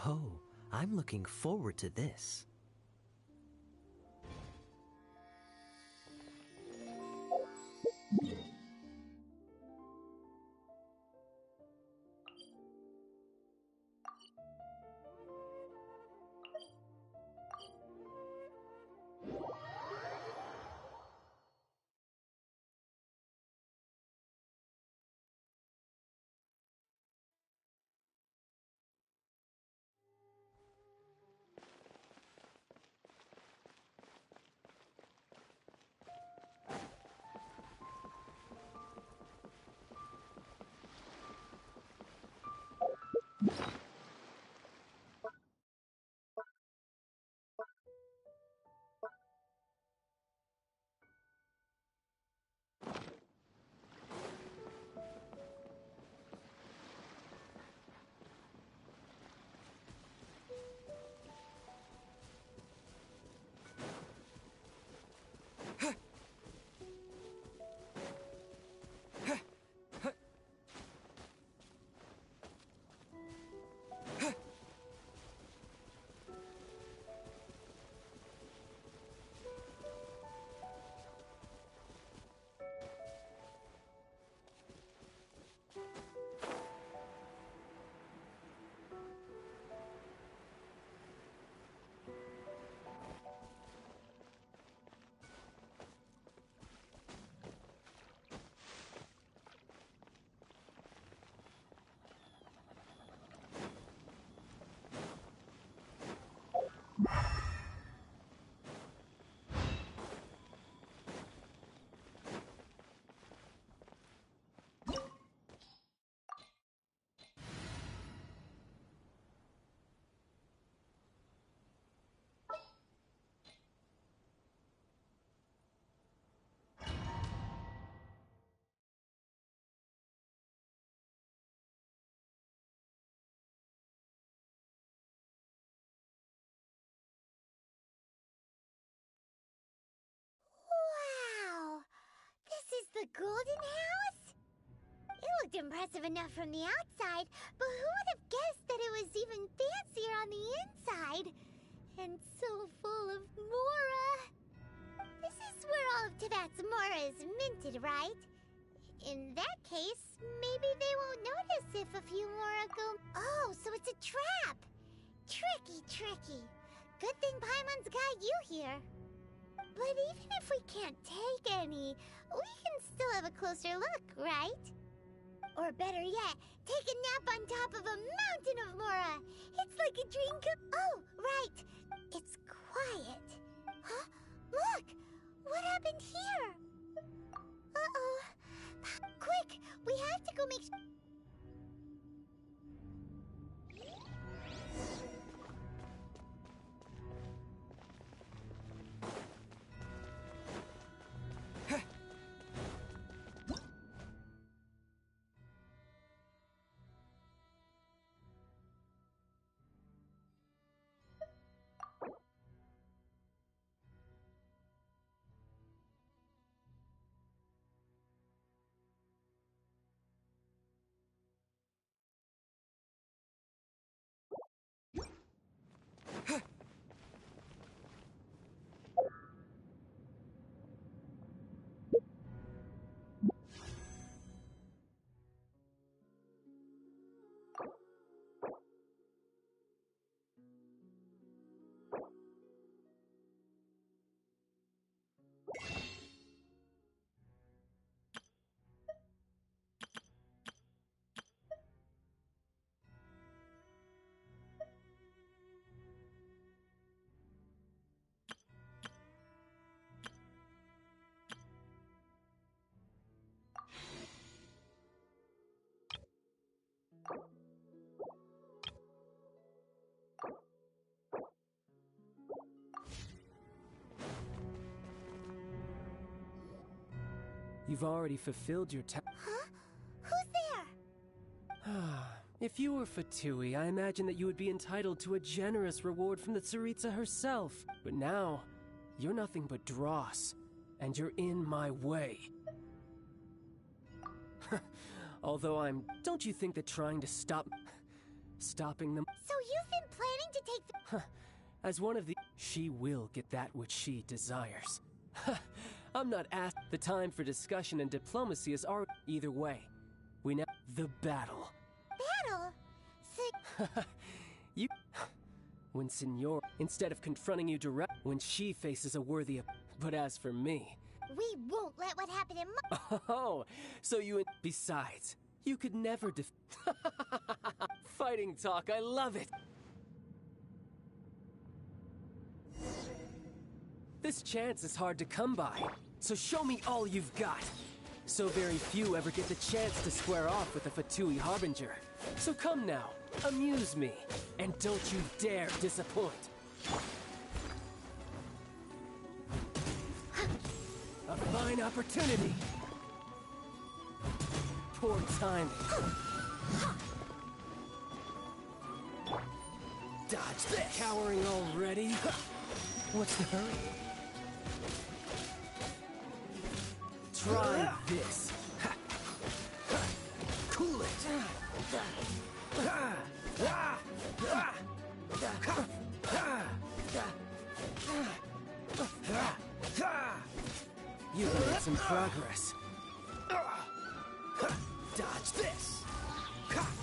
Oh, I'm looking forward to this. Wow! This is the Golden House? It looked impressive enough from the outside, but who would have guessed that it was even fancier on the inside? And so full of Mora. This is where all of Teyvat's Mora is minted, right? In that case, maybe they won't notice if a few Mora go... Oh, so it's a trap! Tricky, tricky. Good thing Paimon's got you here. But even if we can't take any, we can still have a closer look, right? Or better yet, take a nap on top of a mountain of Mora. It's like a dream come... Oh, right. It's quiet. Huh? Look! What happened here? Uh-oh. Quick! We have to go make... You've already fulfilled your task. Huh? Who's there? If you were Fatui, I imagine that you would be entitled to a generous reward from the Tsaritsa herself. But now, you're nothing but dross, and you're in my way. Although don't you think that trying to stopping them... So you've been planning to take the... As one of the... She will get that which she desires. I'm not asked. The time for discussion and diplomacy is already... Either way, we now... The battle. Battle? You... When Signor... Instead of confronting you direct... When she faces a worthy... But as for me... We won't let what happened in my... Oh, so you... Besides, you could never Fighting talk, I love it! This chance is hard to come by, so show me all you've got. So very few ever get the chance to square off with a Fatui Harbinger. So come now, amuse me, and don't you dare disappoint. A fine opportunity. Poor timing. Dodge this! Cowering already? What's the hurry? Try this. Cool it. You've made some progress. Dodge this.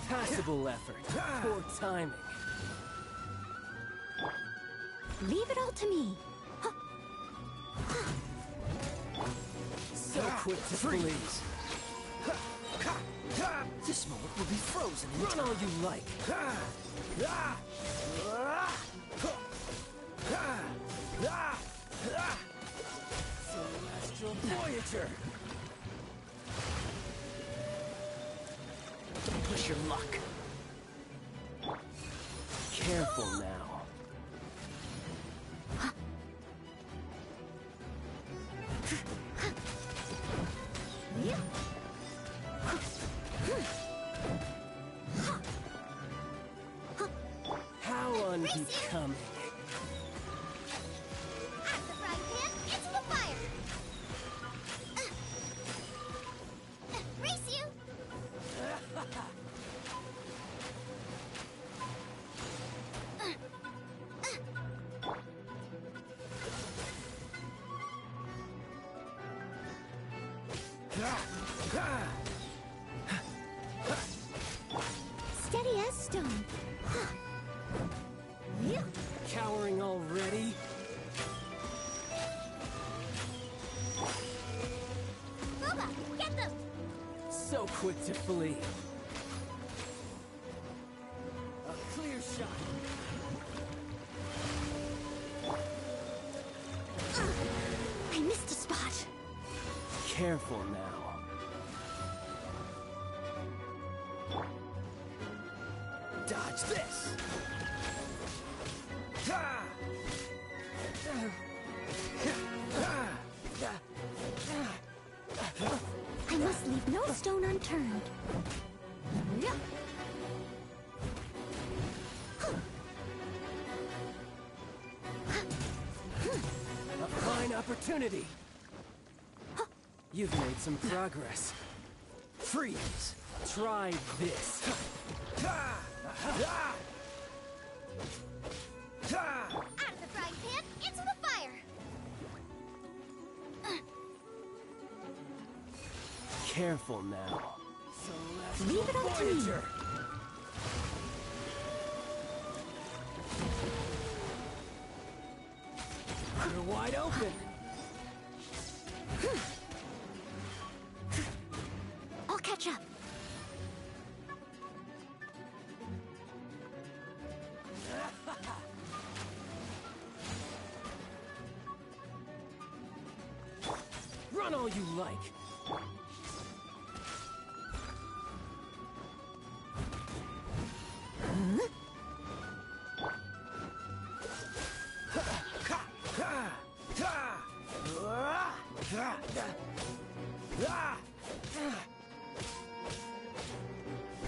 Passable effort. Poor timing. Leave it all to me. So quick to freeze. This moment will be frozen in Run time. all you like. Celestial Voyager. Don't push your luck. Careful now. How unbecoming. Out of the frying pan, into the fire! Race you! Steady as stone. Cowering already? Boba, get them! So quick to flee. A clear shot. I missed a spot. Careful now. Dodge this. I must leave no stone unturned. A fine opportunity. You've made some progress. Freeze. Try this. Out of the frying pan, into the fire! Careful now. Leave it all to me. Voyager. You're wide open. I'll catch up. Run all you like.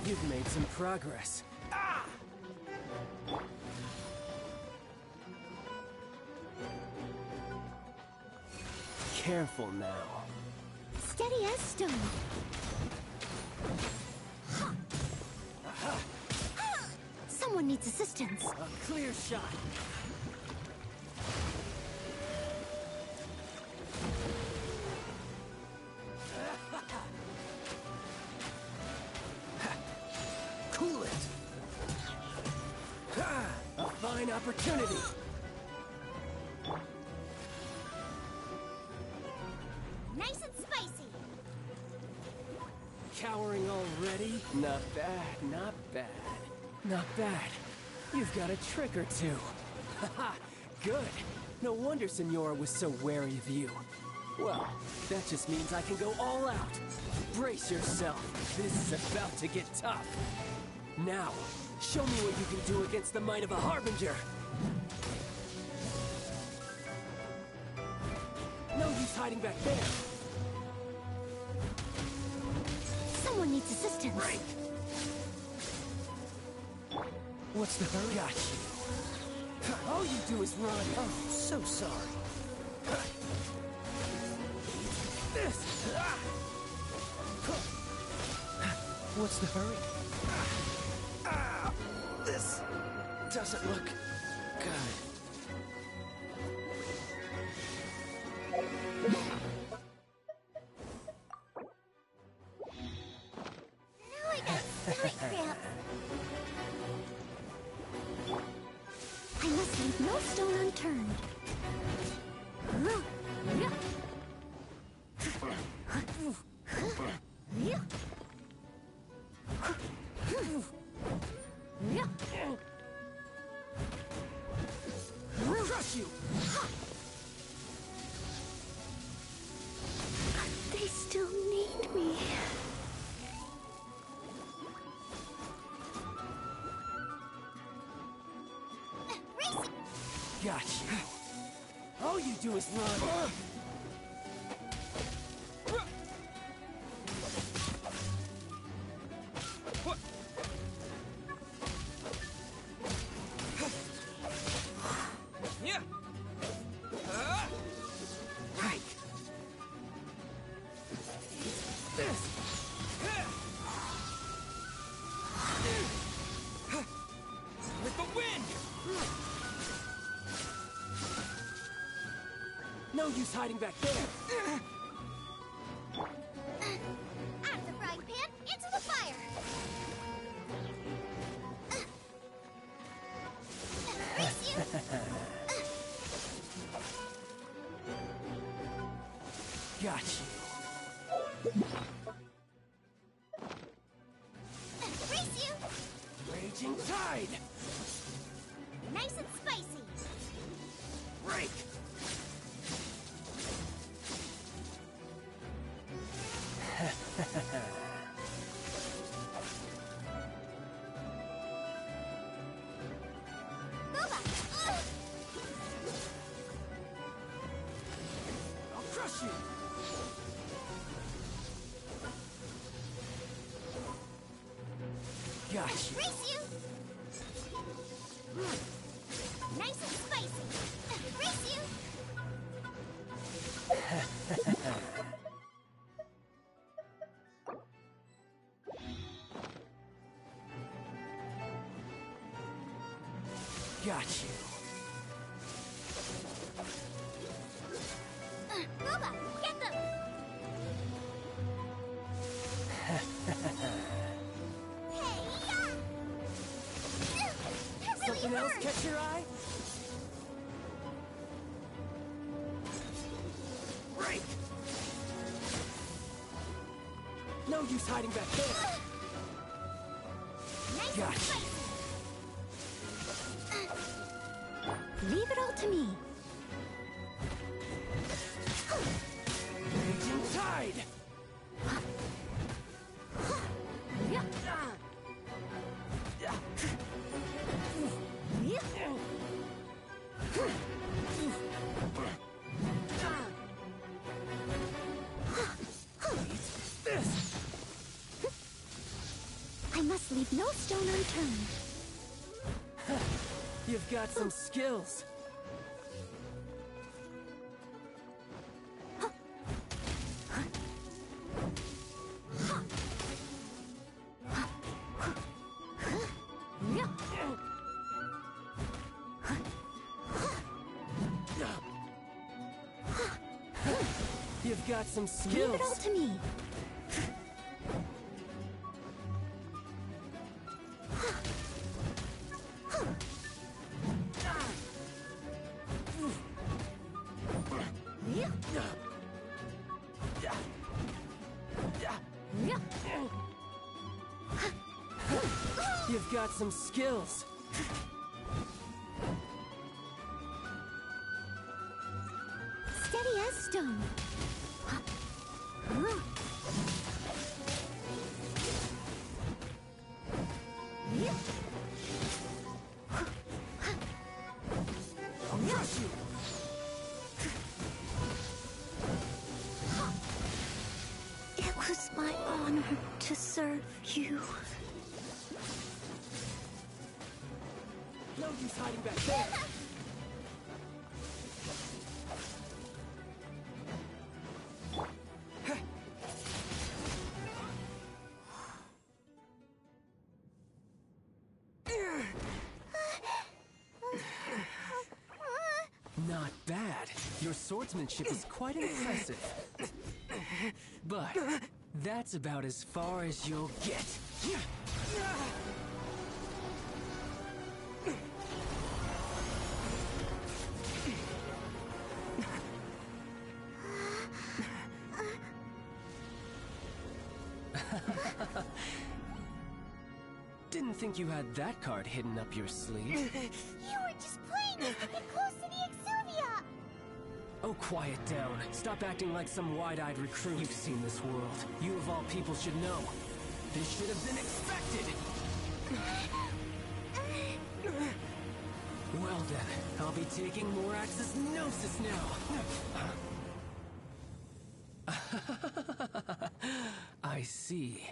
You've made some progress. Careful now. Steady as stone. Someone needs assistance. A clear shot. Cool it. A fine opportunity. Nice and spicy. Cowering already? Not bad, not bad. Not bad. You've got a trick or two. Haha, good. No wonder Senora was so wary of you. Well, that just means I can go all out. Brace yourself. This is about to get tough. Now, show me what you can do against the might of a Harbinger. No use hiding back there. Someone needs assistance. Right. What's the hurry? Got you. All you do is run. Oh, so sorry. This. What's the hurry? This doesn't look good. Now I got stomach cramp. I must leave no stone unturned. Crush you. They still need me. Got you. All you do is run. Right. This. With the wind. No use hiding back there. Out of the frying pan, into the fire. Race you. Got you. Race you. Raging tide. Nice and spicy. Break. Boba. I'll crush you. Got you. Race you. Nice and spicy. Race you. Got you. Boba, get them. Hey-ya! That really Something else hurt. catch your eye? Break. use hiding back there. Nice Got and it. spicy. Leave it all to me. Raging tide. I must leave no stone unturned. You've got some skills. You've got some skills. Leave it all to me. You've got some skills. Steady as stone. I'll crush you. It was my honor to serve you. No use hiding back there. Not bad. Your swordsmanship is quite impressive. But that's about as far as you'll get. Didn't think you had that card hidden up your sleeve. You were just playing us to get close to the Exuvia! Oh, quiet down. Stop acting like some wide-eyed recruit. You've seen this world. You of all people should know. This should have been expected! Well then, I'll be taking Morax's Gnosis now! I see.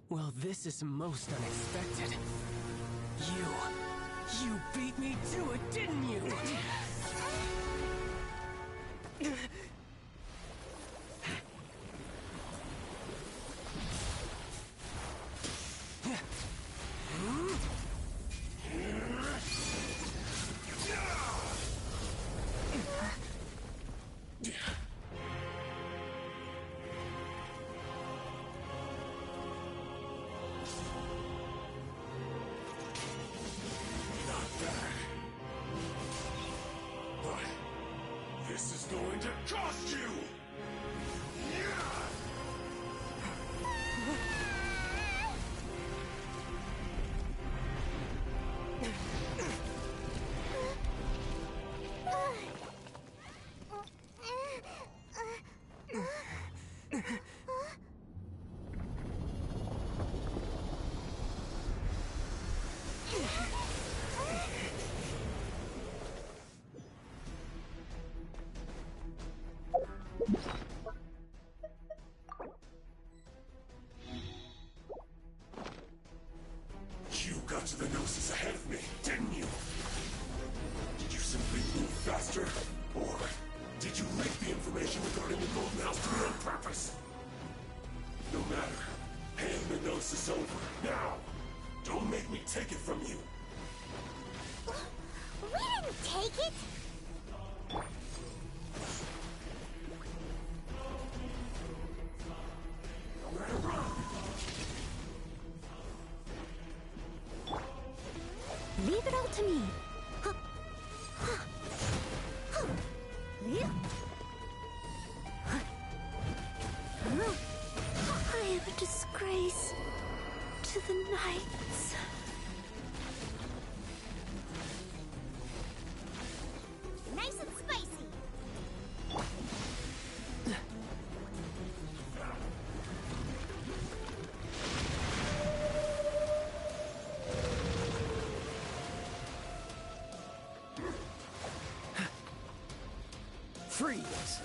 Well, this is most unexpected. You beat me to it, didn't you? This is going to cost you! bites. Nice and spicy. Freeze!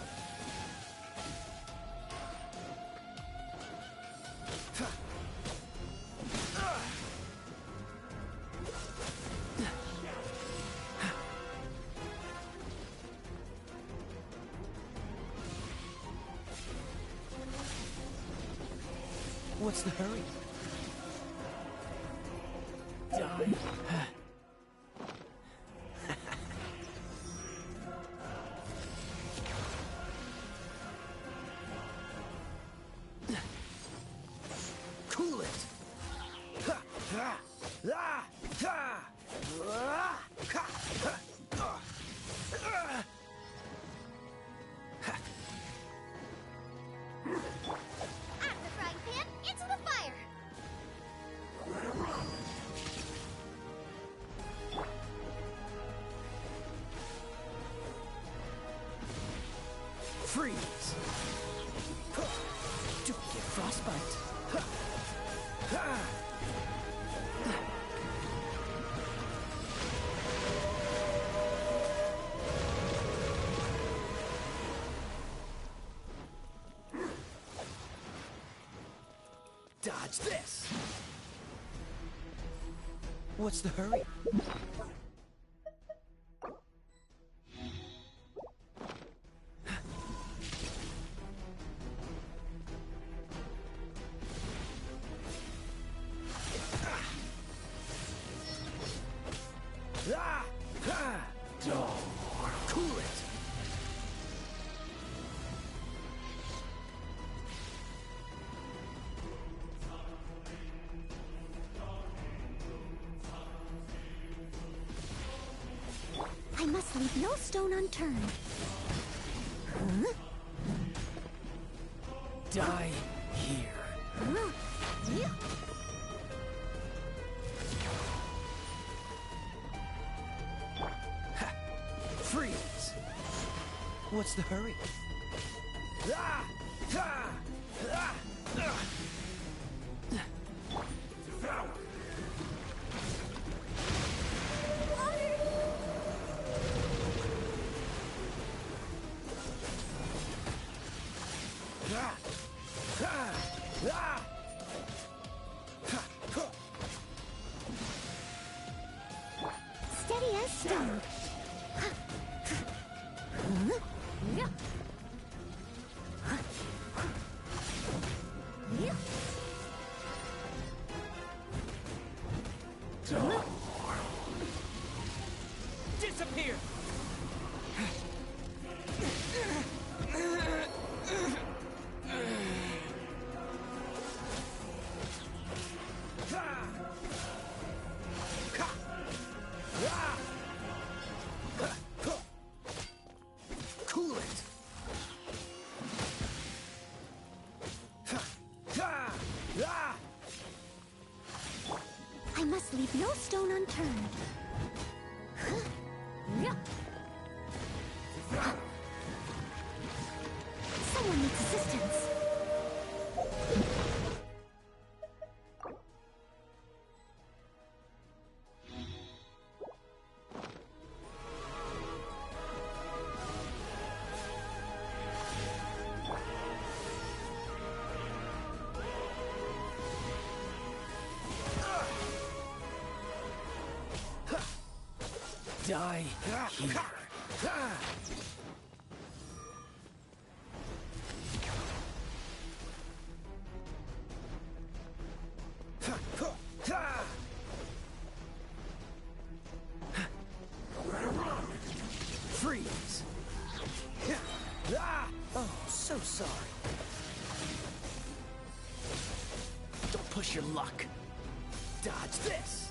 What's the hurry? Die. Cool it! Ha! Ha! Ah! Ha! Ah! Ha! Ha! Ah! Ah! Out of the frying pan, into the fire. Freeze! Don't get frostbite! Ha! Ha! Dodge this! What's the hurry? Ah! Ha! Cool it! I must leave no stone unturned. Huh? Die here. Huh? Yeah. Freeze! What's the hurry? Ah! Ha! Ah! Ah! Ah! Ah! Ah! Ha! Ha! Steady as stone. Huh? Yeah. Yeah. Disappear! Ha! Ha! Ah! Ha! Ha! Cool it! Ha! Ha! Ah! I must leave no stone unturned. Huh? Yeah. Someone needs assistance. Die here. Ha! Ha! Ha! Ha! Freeze! Ah! Oh, so sorry. Don't push your luck. Dodge this!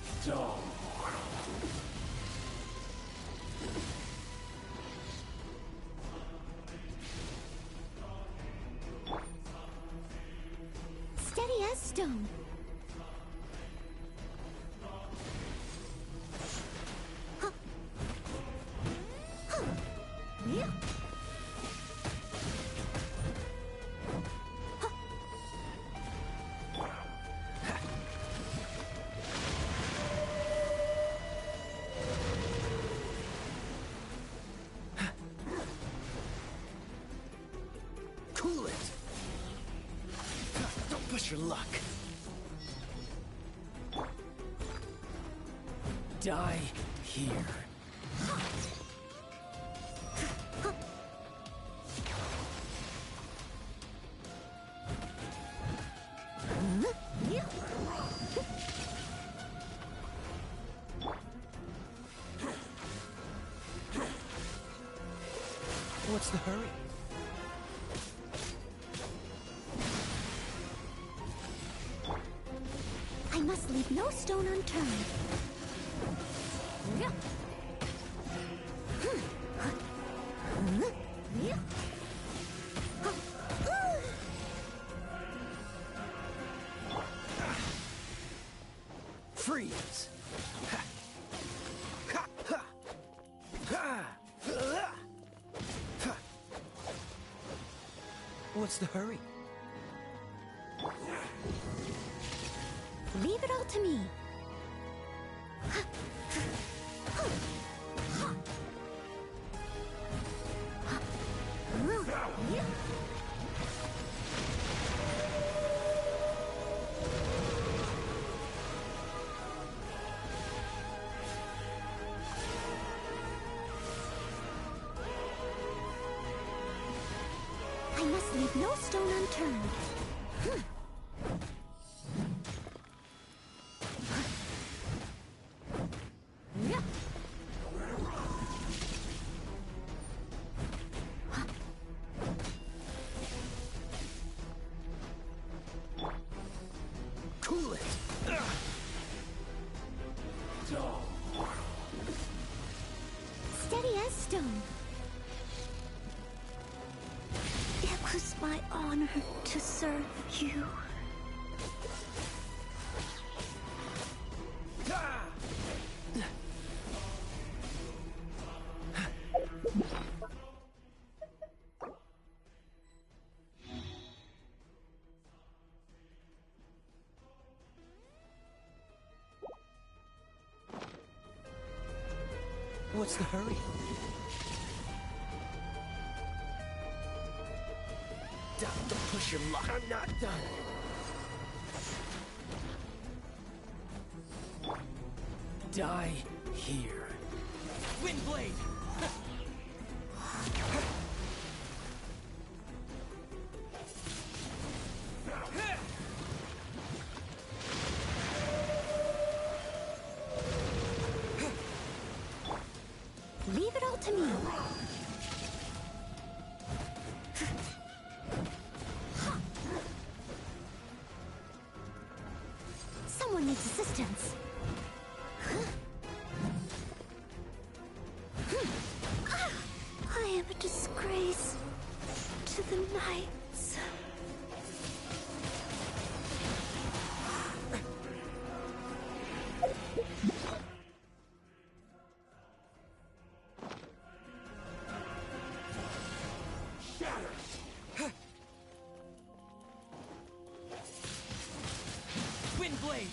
Steady as stone. your luck. Die here. What's the hurry? I must leave no stone unturned. Freeze! What's the hurry? Leave it all to me. I must leave no stone unturned. Cool it! Steady as stone. It was my honor to serve you. What's the hurry? Don't push your luck. I'm not done. Die here. Windblade! Leave it all to me. Someone needs assistance. I am a disgrace to the knights. Windblade!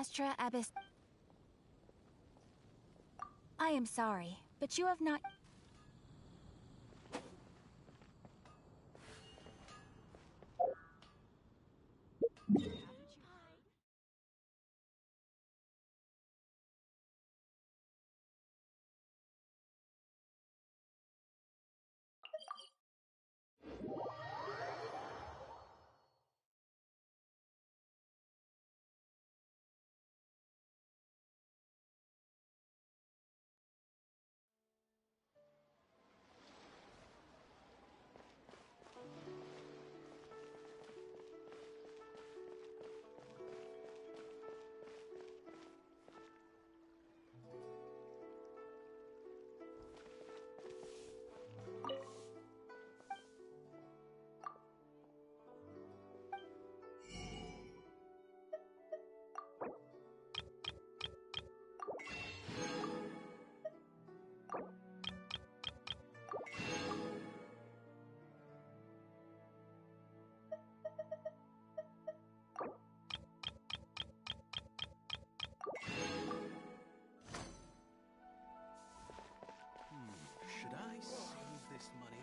Astra Abyss. I am sorry, but you have not. Should I save this money?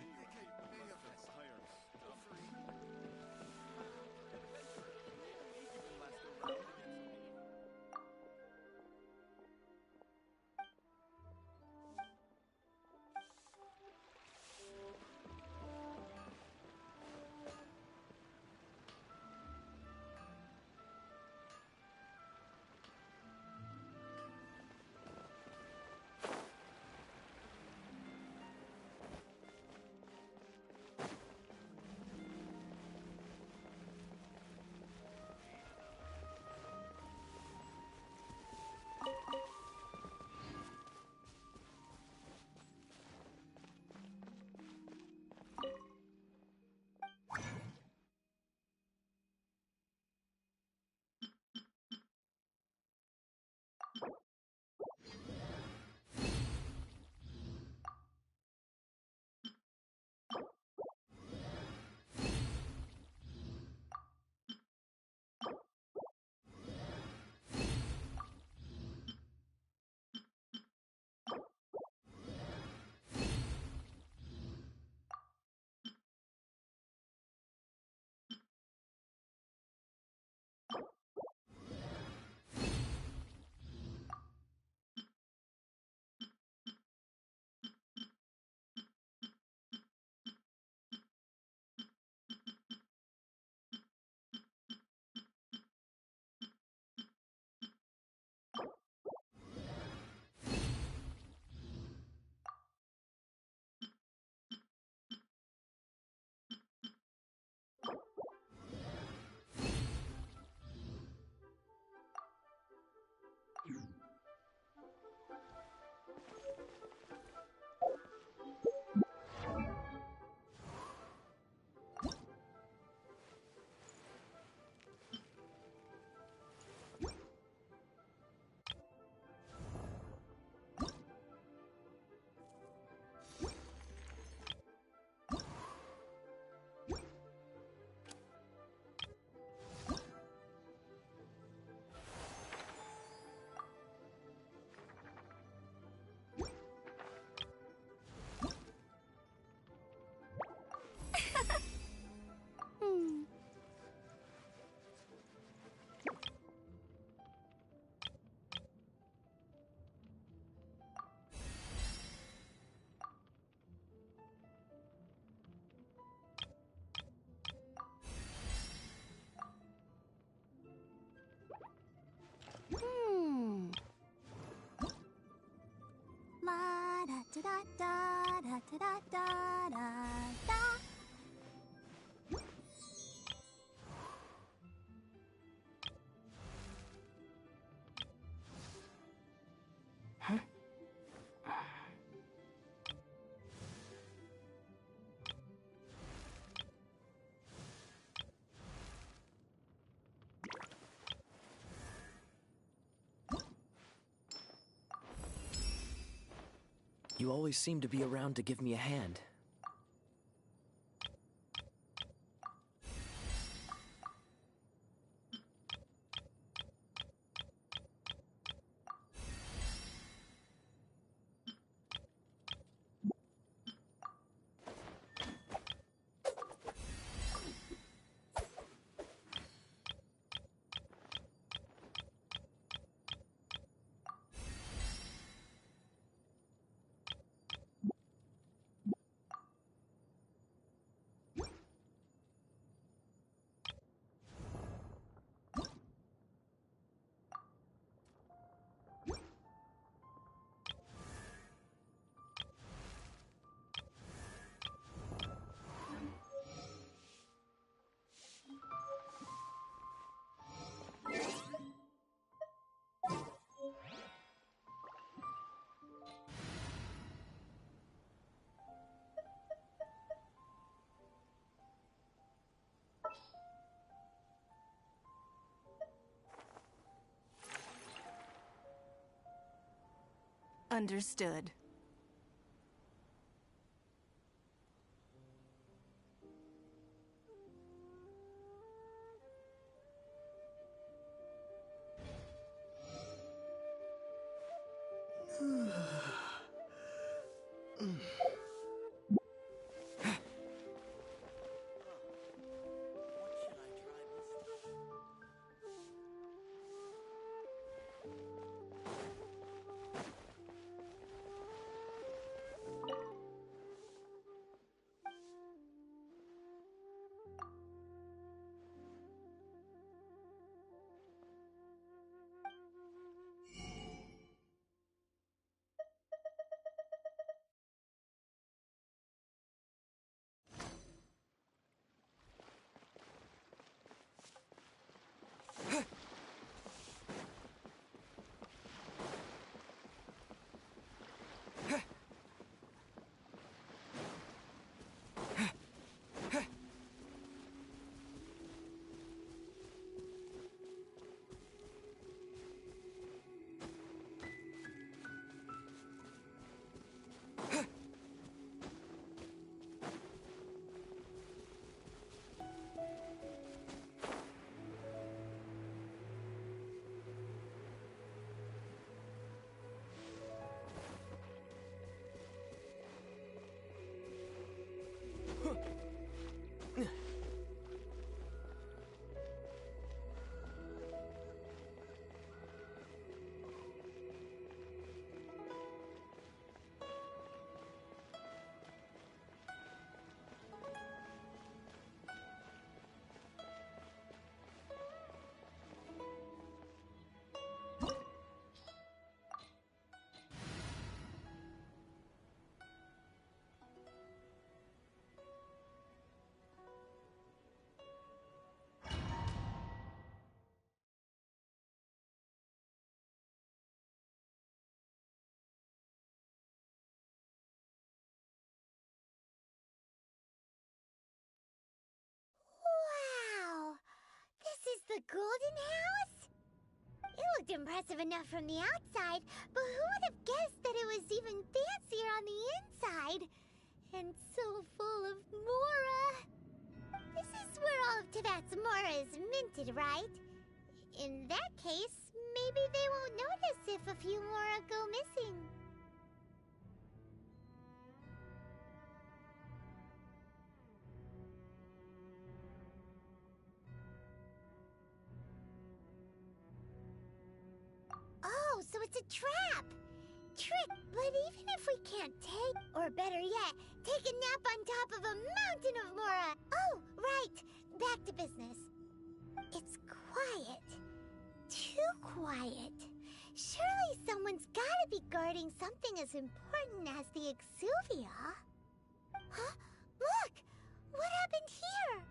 La da da da da da da da da da. You always seem to be around to give me a hand. Understood. Wow! This is the Golden House? It looked impressive enough from the outside, but who would have guessed that it was even fancier on the inside? And so full of Mora. This is where all of Tibet's Mora is minted, right? In that case, maybe they won't notice if a few Mora go missing. Oh, so it's a trap! Trick, but even if we can't take, or better yet, take a nap on top of a mountain of Mora! Oh, right! Back to business. It's quiet. Too quiet. Surely someone's gotta be guarding something as important as the Exuvia. Huh? Look! What happened here?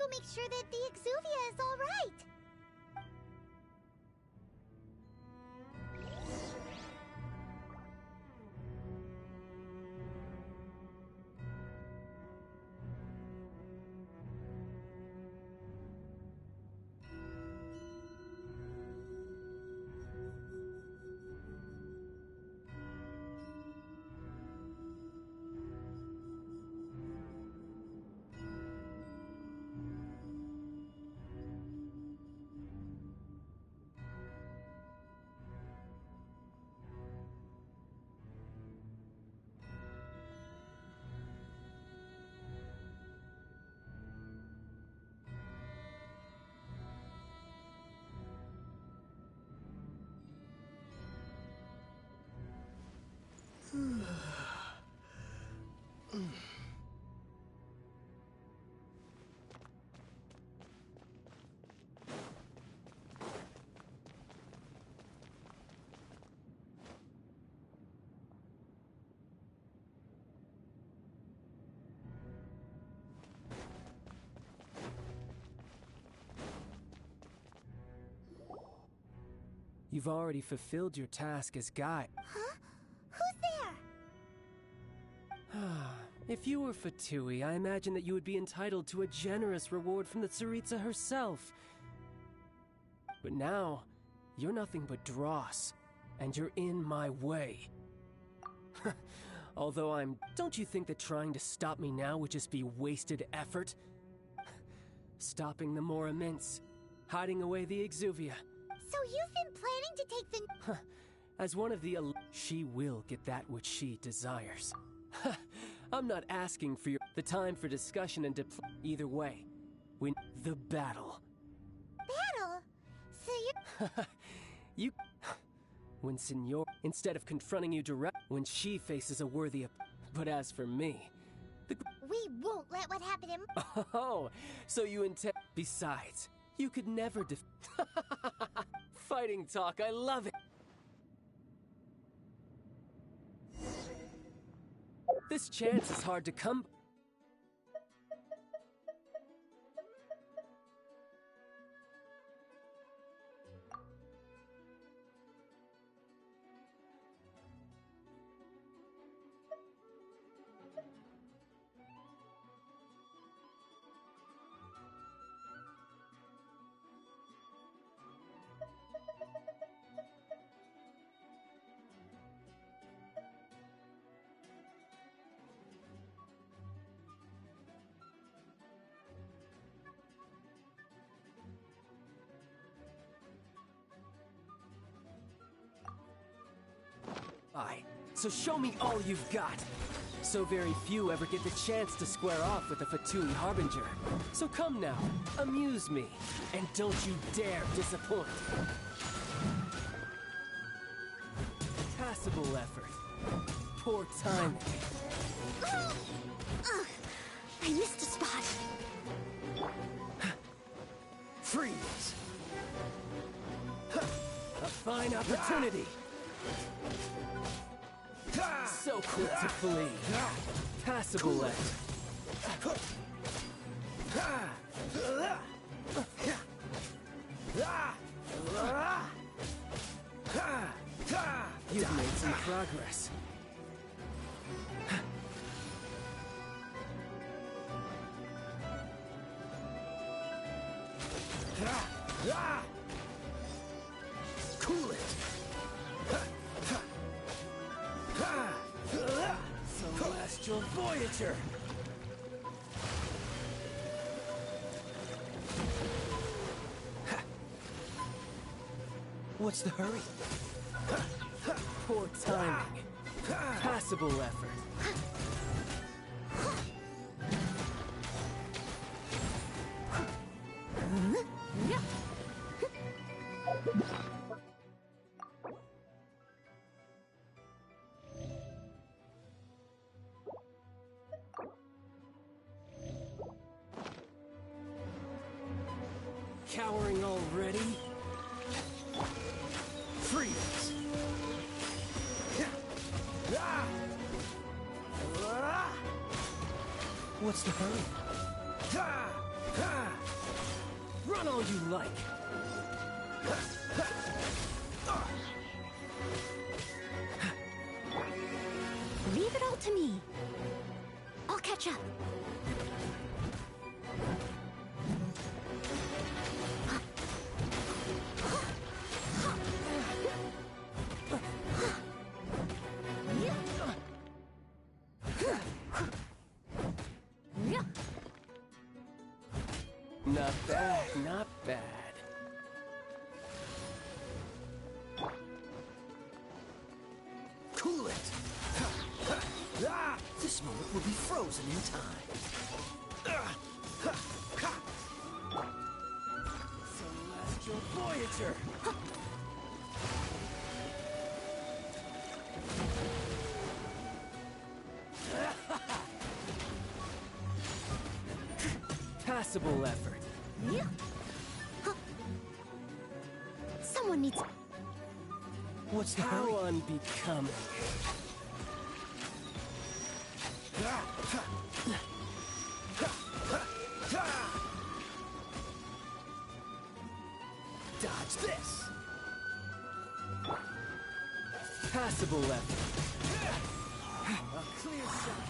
make sure that the Exuvia is all right. You've already fulfilled your task as guide. Huh? Who's there? If you were Fatui, I imagine that you would be entitled to a generous reward from the Tsaritsa herself. But now, you're nothing but dross, and you're in my way. Although don't you think that trying to stop me now would just be wasted effort? Stopping the more immense, hiding away the Exuvia. So you've been planning to take the... As one of the she will get that which she desires. I'm not asking for the time for discussion and either way. Win the battle. Battle? So you... When Senor... Instead of confronting you direct... When she faces a worthy... But as for me... we won't let what happened him... Oh, so you intend... Besides, you could never Fighting talk, I love it! This chance is hard to come... So show me all you've got. So very few ever get the chance to square off with a Fatui Harbinger. So come now, amuse me, and don't you dare disappoint. Passable effort. Poor timing. I missed a spot. Freeze! A fine opportunity. So quick to flee. Passable effort. You've made some progress. Cool it. Celestial Voyager. What's the hurry? Poor timing. Passable effort. Cowering already? Freeze! What's the hurry? Run all you like. Leave it all to me. I'll catch up. Not bad, not bad. Cool it! This moment will be frozen in time. Celestial Voyager! Passable effort. Someone needs... What's the hurry? How unbecoming. Dodge this! Passable effort. A clear shot.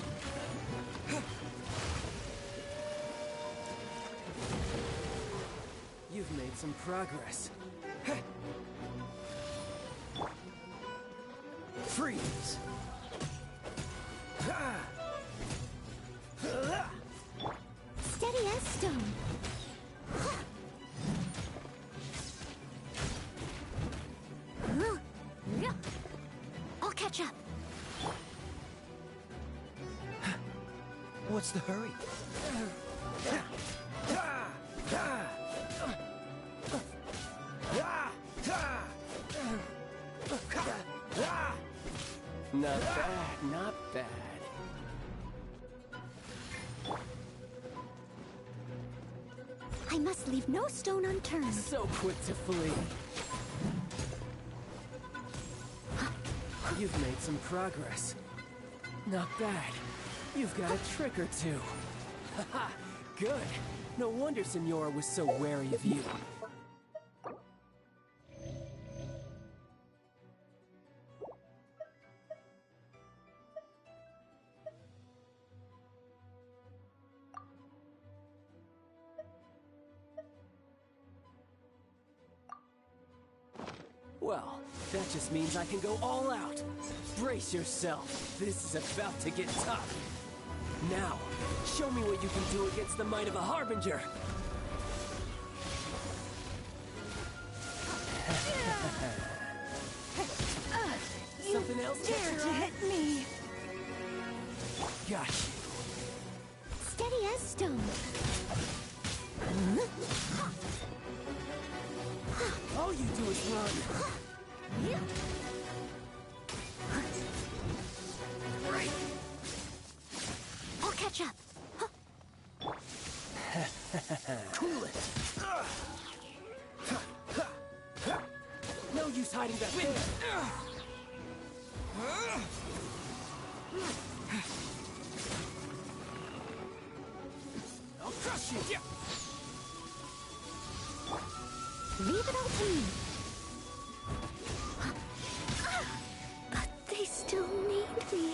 You've made some progress. Freeze! Steady as stone. I'll catch up. What's the hurry? Not bad, not bad. I must leave no stone unturned. So quick to flee. You've made some progress. Not bad. You've got a trick or two. Haha, good. No wonder Senora was so wary of you. Well, that just means I can go all out. Brace yourself. This is about to get tough. Now, show me what you can do against the might of a Harbinger. Something else catch Dare your to eye? hit me. Got you. Steady as stone. All you do is run. Right. I'll catch up. Cool it! No use hiding back there. I'll crush you! Leave it all to me. But they still need me.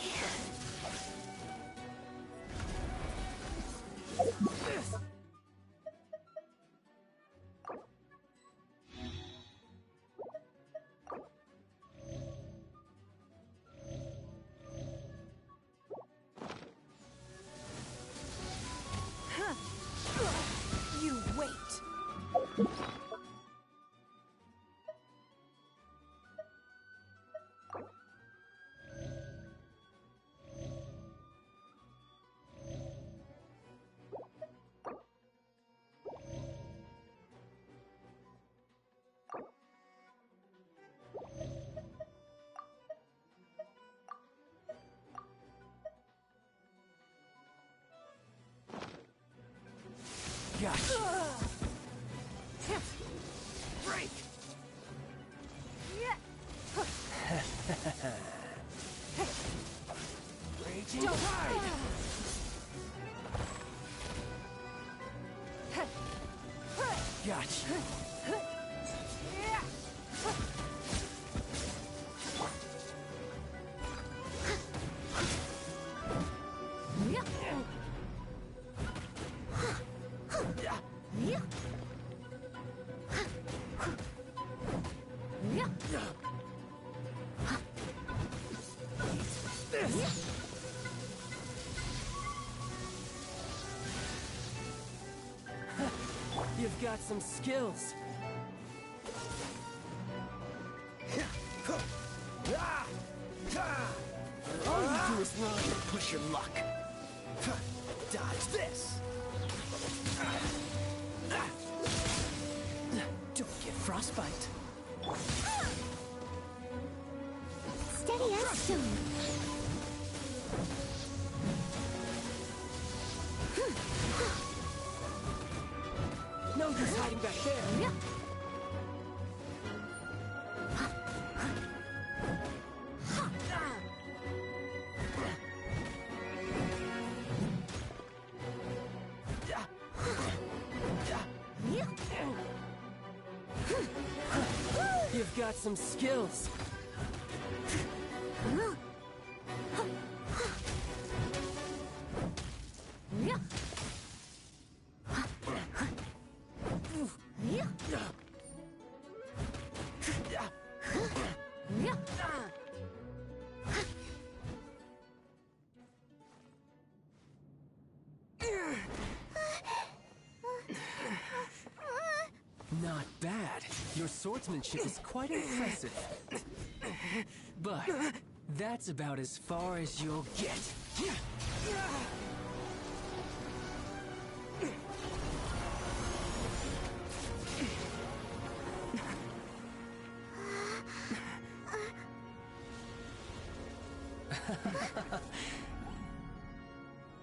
You wait! Got you. Break! Raging tide! Got got some skills. All you do is run and push your luck. Dodge this. Don't get frostbite. Steady as stone. No use hiding back there. You've got some skills. Not bad. Your swordsmanship is quite impressive. But that's about as far as you'll get.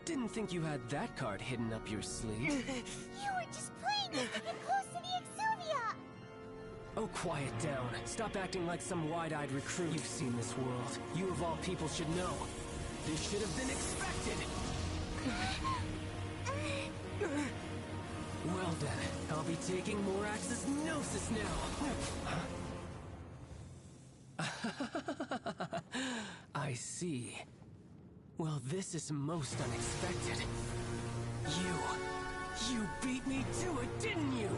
Didn't think you had that card hidden up your sleeve. You were just playing it to get close to the Exuvia! Oh, quiet down. Stop acting like some wide-eyed recruit. You've seen this world. You of all people should know. This should have been expected. Well then, I'll be taking Morax's Gnosis now. I see. Well, this is most unexpected. You beat me to it, didn't you?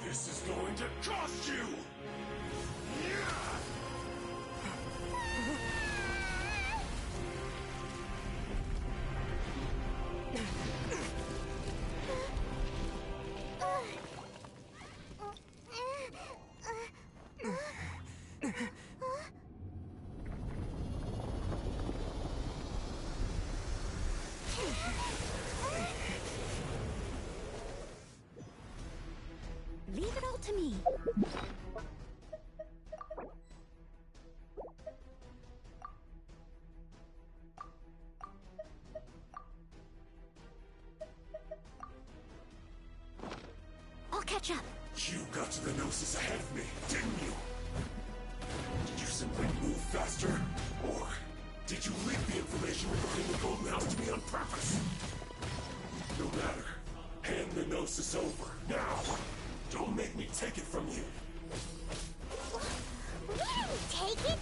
This is going to cost you! Leave it all to me. I'll catch up. You got to the Gnosis ahead of me, didn't you? Did you simply move faster? Or did you leak the information regarding the Golden House to me on purpose? No matter. Hand the Gnosis over, now! Don't make me take it from you! We didn't take it!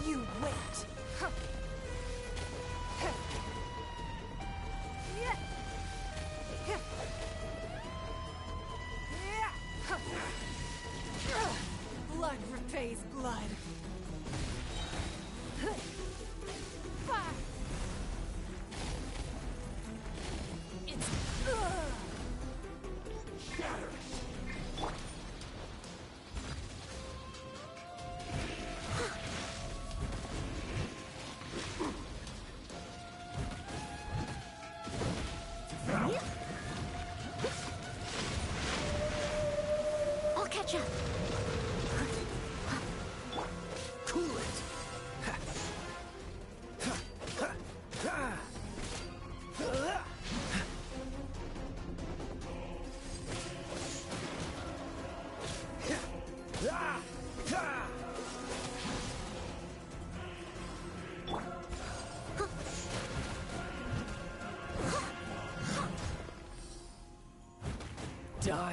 You wait. Blood repays blood.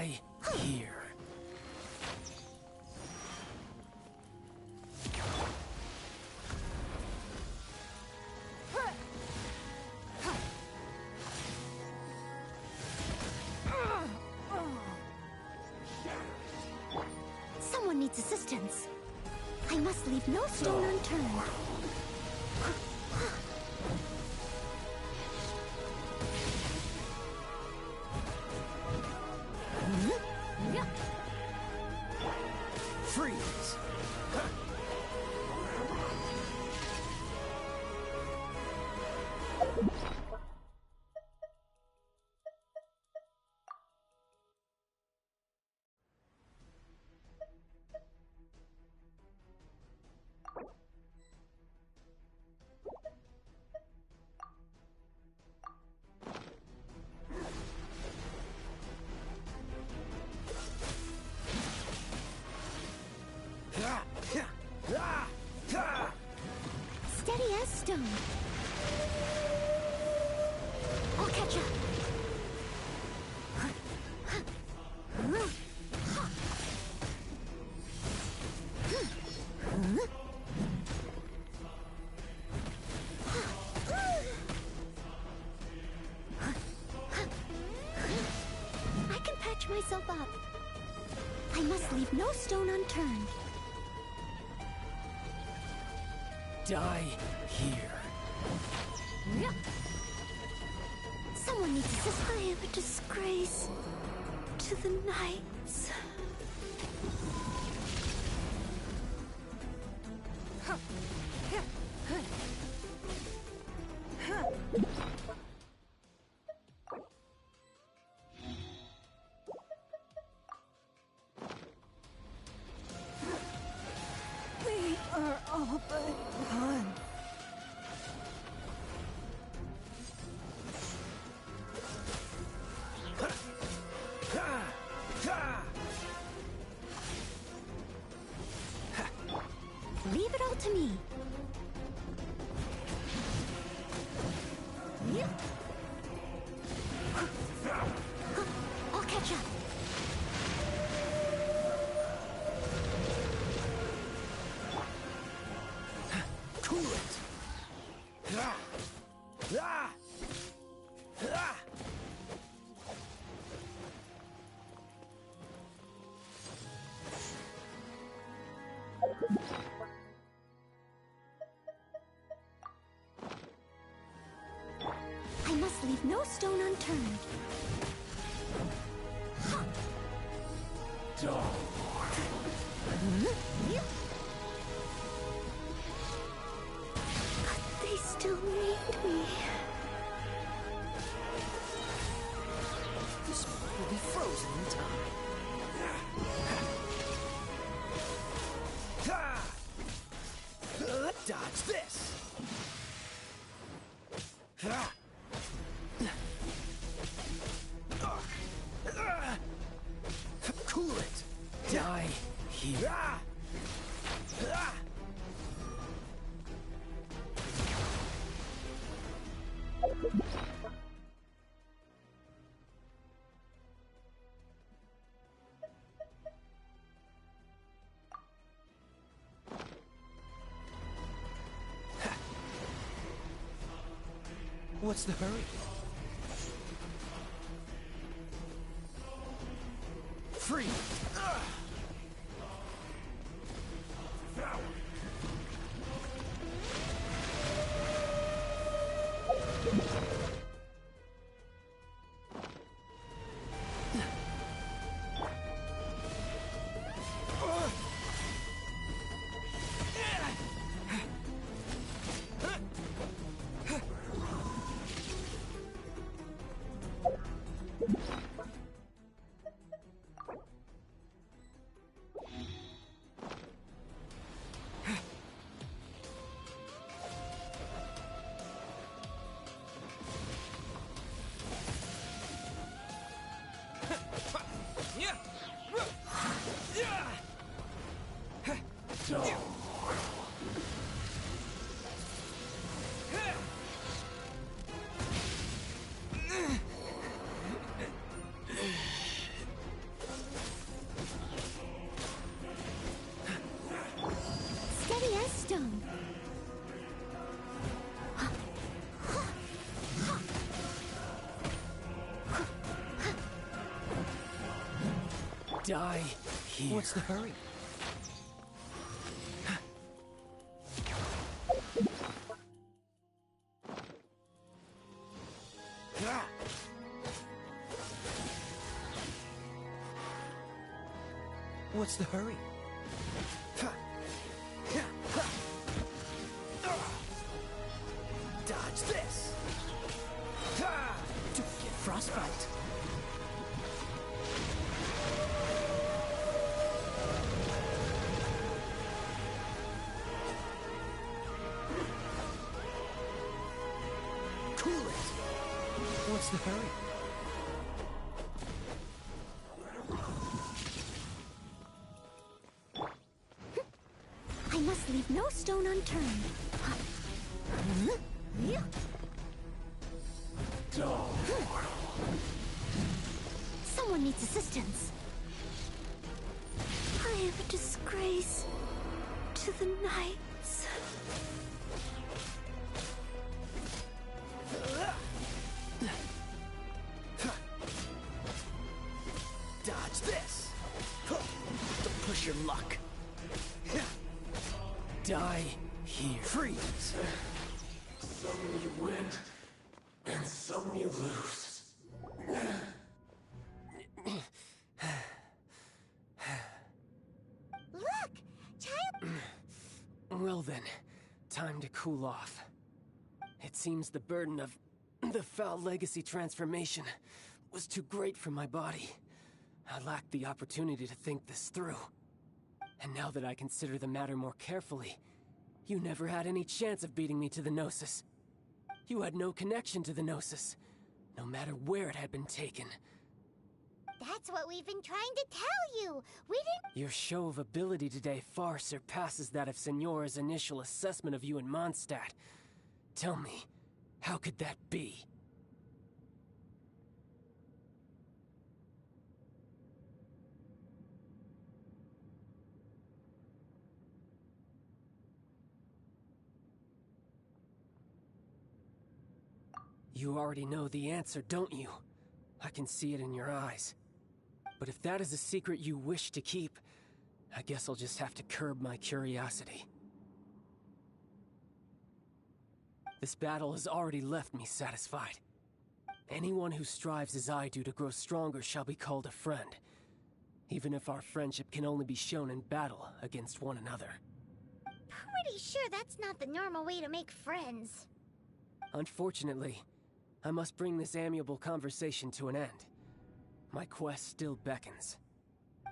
Die here. Someone needs assistance. I must leave no stone unturned. Freeze! Steady as stone. I'll catch up. I can patch myself up. I must leave no stone unturned. Die here. Someone needs assistance. I am a disgrace to the knights. We are all but gone. Leave it all to me. I'll catch up. Cool it! I must leave no stone unturned. They still need me. This will be frozen in time. Dodge this! Cool it! Die here. What's the hurry? Free! Die here. What's the hurry? What's the hurry? Dodge this! Don't get frostbite. Cool it! What's the hurry? I must leave no stone unturned. Someone needs assistance. I am a disgrace to the knights. Dodge this! Don't push your luck. Die here. Freeze! Some you win, and some you lose. Look! Child... Well then, time to cool off. It seems the burden of the foul legacy transformation was too great for my body. I lacked the opportunity to think this through. And now that I consider the matter more carefully, you never had any chance of beating me to the Gnosis. You had no connection to the Gnosis, no matter where it had been taken. That's what we've been trying to tell you! We didn't... Your show of ability today far surpasses that of Signora's initial assessment of you in Mondstadt. Tell me, how could that be? You already know the answer, don't you? I can see it in your eyes. But if that is a secret you wish to keep, I guess I'll just have to curb my curiosity. This battle has already left me satisfied. Anyone who strives as I do to grow stronger shall be called a friend, even if our friendship can only be shown in battle against one another. Pretty sure that's not the normal way to make friends. Unfortunately, I must bring this amiable conversation to an end. My quest still beckons.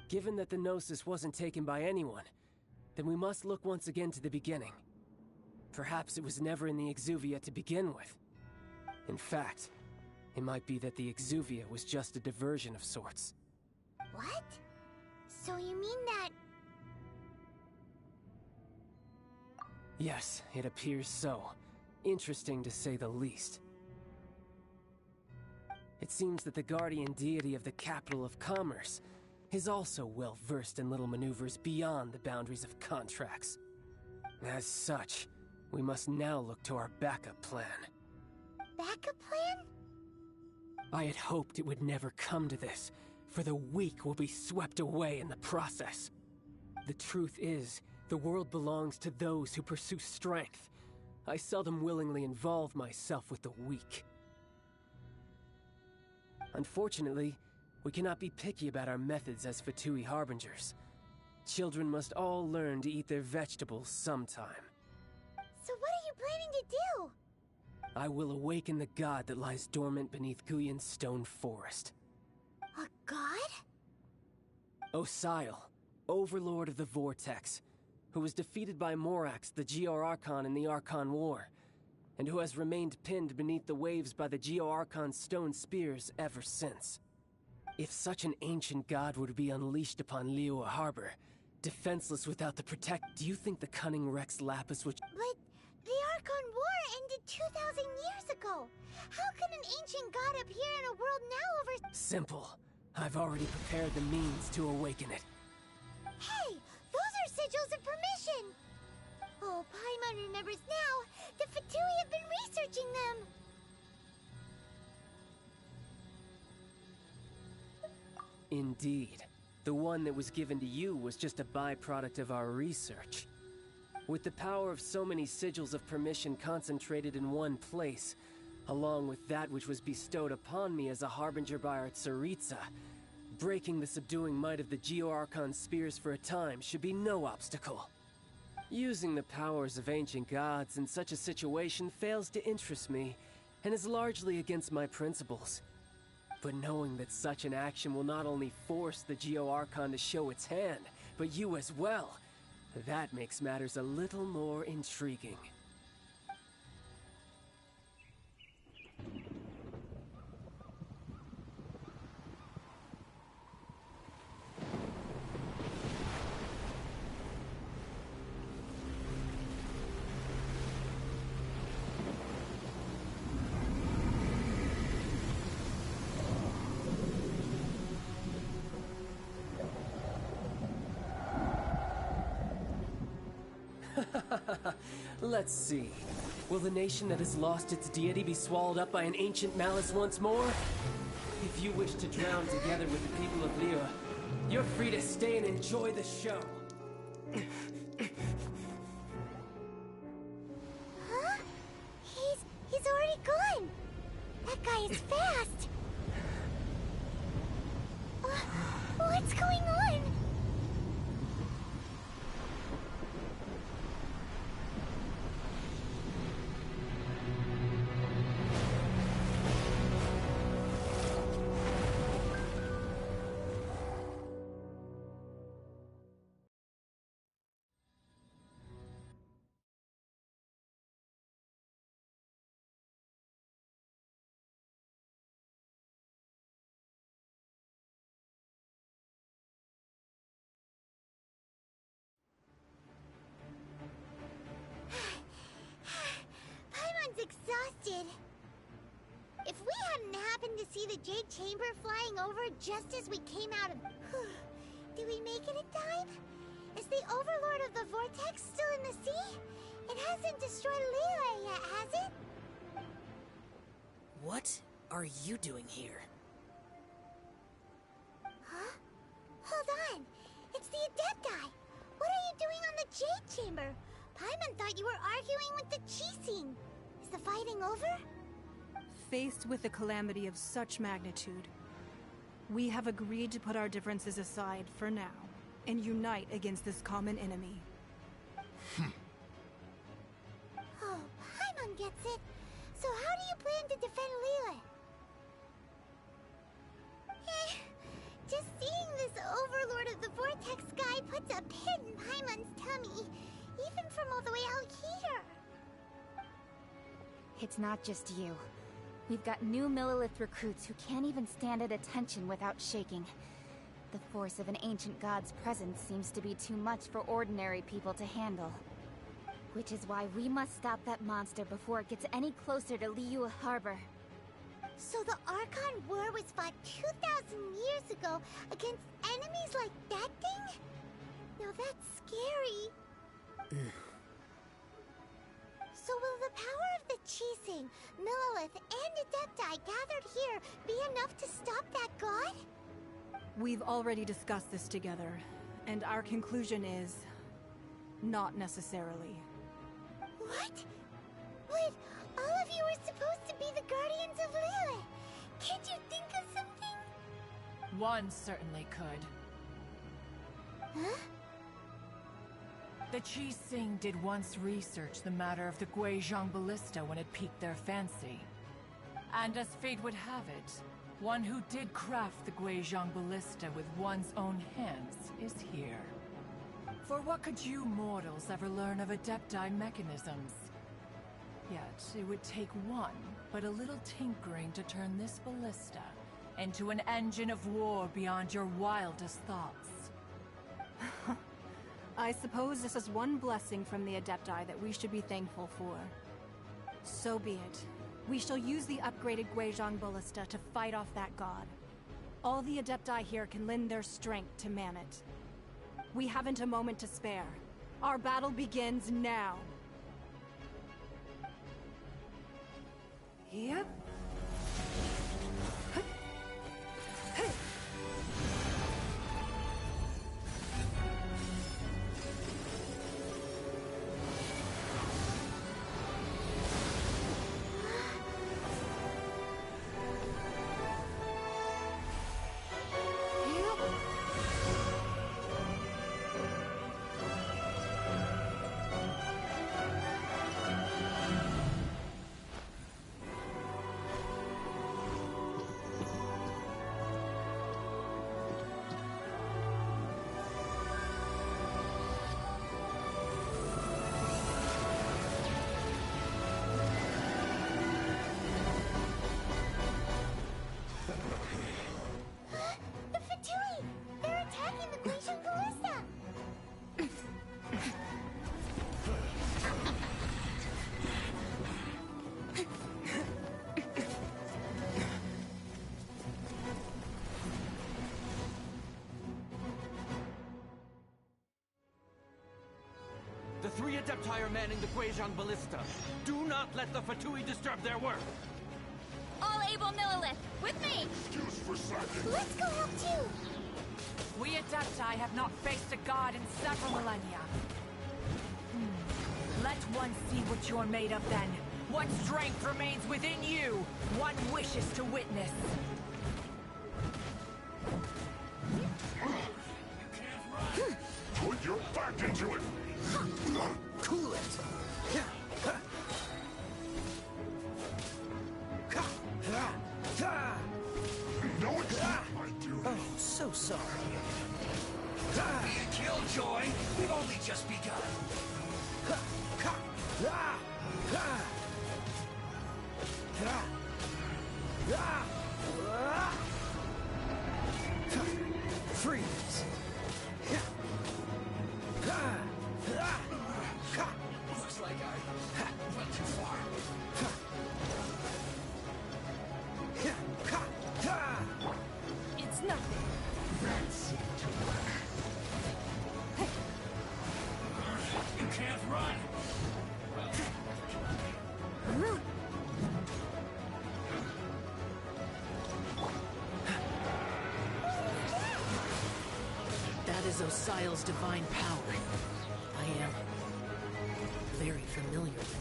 Given that the Gnosis wasn't taken by anyone, then we must look once again to the beginning. Perhaps it was never in the Exuvia to begin with. In fact, it might be that the Exuvia was just a diversion of sorts. What? So you mean that... Yes, it appears so. Interesting to say the least. It seems that the guardian deity of the capital of commerce is also well versed in little maneuvers beyond the boundaries of contracts. As such, we must now look to our backup plan. backup plan? I had hoped it would never come to this, for the weak will be swept away in the process. The truth is, the world belongs to those who pursue strength. I seldom willingly involve myself with the weak. Unfortunately, we cannot be picky about our methods as Fatui Harbingers. Children must all learn to eat their vegetables sometime. So what are you planning to do? I will awaken the god that lies dormant beneath Guyon's stone forest. A god? Osile, overlord of the Vortex, who was defeated by Morax, the Geo-Archon in the Archon War, and who has remained pinned beneath the waves by the Geo-Archon's stone spears ever since. If such an ancient god were to be unleashed upon Liyue Harbor, defenseless without the do you think the cunning Rex Lapis would— But the Archon War ended 2,000 years ago. How can an ancient god appear in a world now over— Simple. I've already prepared the means to awaken it. Hey, those are sigils of permission! Oh, Paimon remembers now. The Fatui have been researching them. Indeed. The one that was given to you was just a byproduct of our research. With the power of so many sigils of permission concentrated in one place, along with that which was bestowed upon me as a harbinger by our Tsaritsa, breaking the subduing might of the Geo-Archon spears for a time should be no obstacle. Using the powers of ancient gods in such a situation fails to interest me, and is largely against my principles. But knowing that such an action will not only force the Geo-Archon to show its hand, but you as well, that makes matters a little more intriguing. Let's see. Will the nation that has lost its deity be swallowed up by an ancient malice once more? If you wish to drown together with the people of Liyue, you're free to stay and enjoy the show. Huh? He's already gone! That guy is fast! What's going on? Exhausted. If we hadn't happened to see the Jade Chamber flying over just as we came out of... Did we make it in time? Is the Overlord of the Vortex still in the sea? It hasn't destroyed Liyue yet, has it? What are you doing here? Huh? Hold on. It's the Adepti. What are you doing on the Jade Chamber? Paimon thought you were arguing with the Qixing. Is the fighting over? Faced with a calamity of such magnitude, we have agreed to put our differences aside for now and unite against this common enemy. Oh, Paimon gets it. So how do you plan to defend Liyue? Just seeing this Overlord of the Vortex guy puts a pit in Paimon's tummy, even from all the way out here. It's not just you. We've got new Millilith recruits who can't even stand at attention without shaking. The force of an ancient god's presence seems to be too much for ordinary people to handle. Which is why we must stop that monster before it gets any closer to Liyue Harbor. So the Archon War was fought 2,000 years ago against enemies like that thing? Now that's scary. So will the power of the Qixing, Millilith, and Adepti gathered here be enough to stop that god? We've already discussed this together, and our conclusion is... not necessarily. What? But all of you were supposed to be the guardians of Liyue. Can't you think of something? One certainly could. Huh? The Qixing did once research the matter of the Guizhong Ballista when it piqued their fancy. And as fate would have it, one who did craft the Guizhong Ballista with one's own hands is here. For what could you mortals ever learn of Adepti mechanisms? Yet, it would take one, but a little tinkering to turn this ballista into an engine of war beyond your wildest thoughts. I suppose this is one blessing from the Adepti that we should be thankful for. So be it. We shall use the upgraded Guizhong Ballista to fight off that god. All the Adepti here can lend their strength to man it. We haven't a moment to spare. Our battle begins now. Yep. Adepti are manning the Guizhong Ballista. Do not let the Fatui disturb their work. All able Millilith, with me! Excuse for slacking. Let's go help too! We Adepti have not faced a god in several millennia. Let one see what you're made of then. What strength remains within you, one wishes to witness. Put your back into it. Cool it. No, it's not my duty. Oh, so sorry. Don't be a killjoy. We've only just begun. Freeze. Looks like I went too far. It's nothing. You can't run. That is Osial's divine power. I am very familiar with it.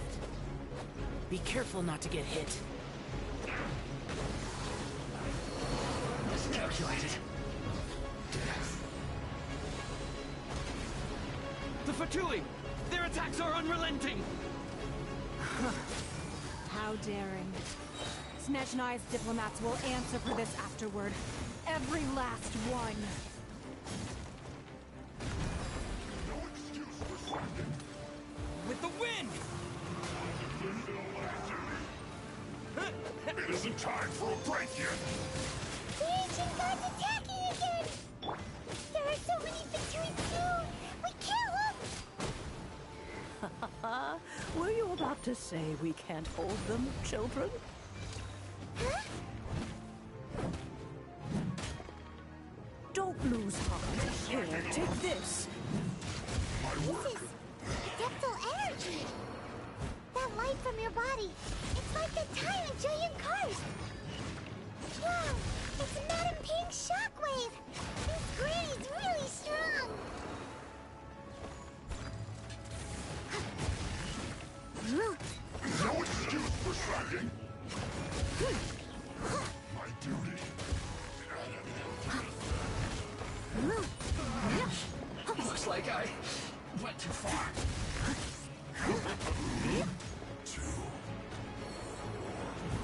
Be careful not to get hit. Miscalculated. The Fatui! Their attacks are unrelenting! How daring. Snezhnai's diplomats will answer for this afterward. Every last one. No excuse for slacking. With the wind! It isn't time for a break yet. The ancient god's attacking again! There are so many victories too! We can't look! Were you about to say we can't hold them, children? Huh? Don't lose heart. Here, take this. This is adeptal energy! That light from your body, it's like the time in giant cars! Wow, it's Madam Pink's shockwave! This granny's really strong! No excuse for slacking. My duty. Looks like I went too far.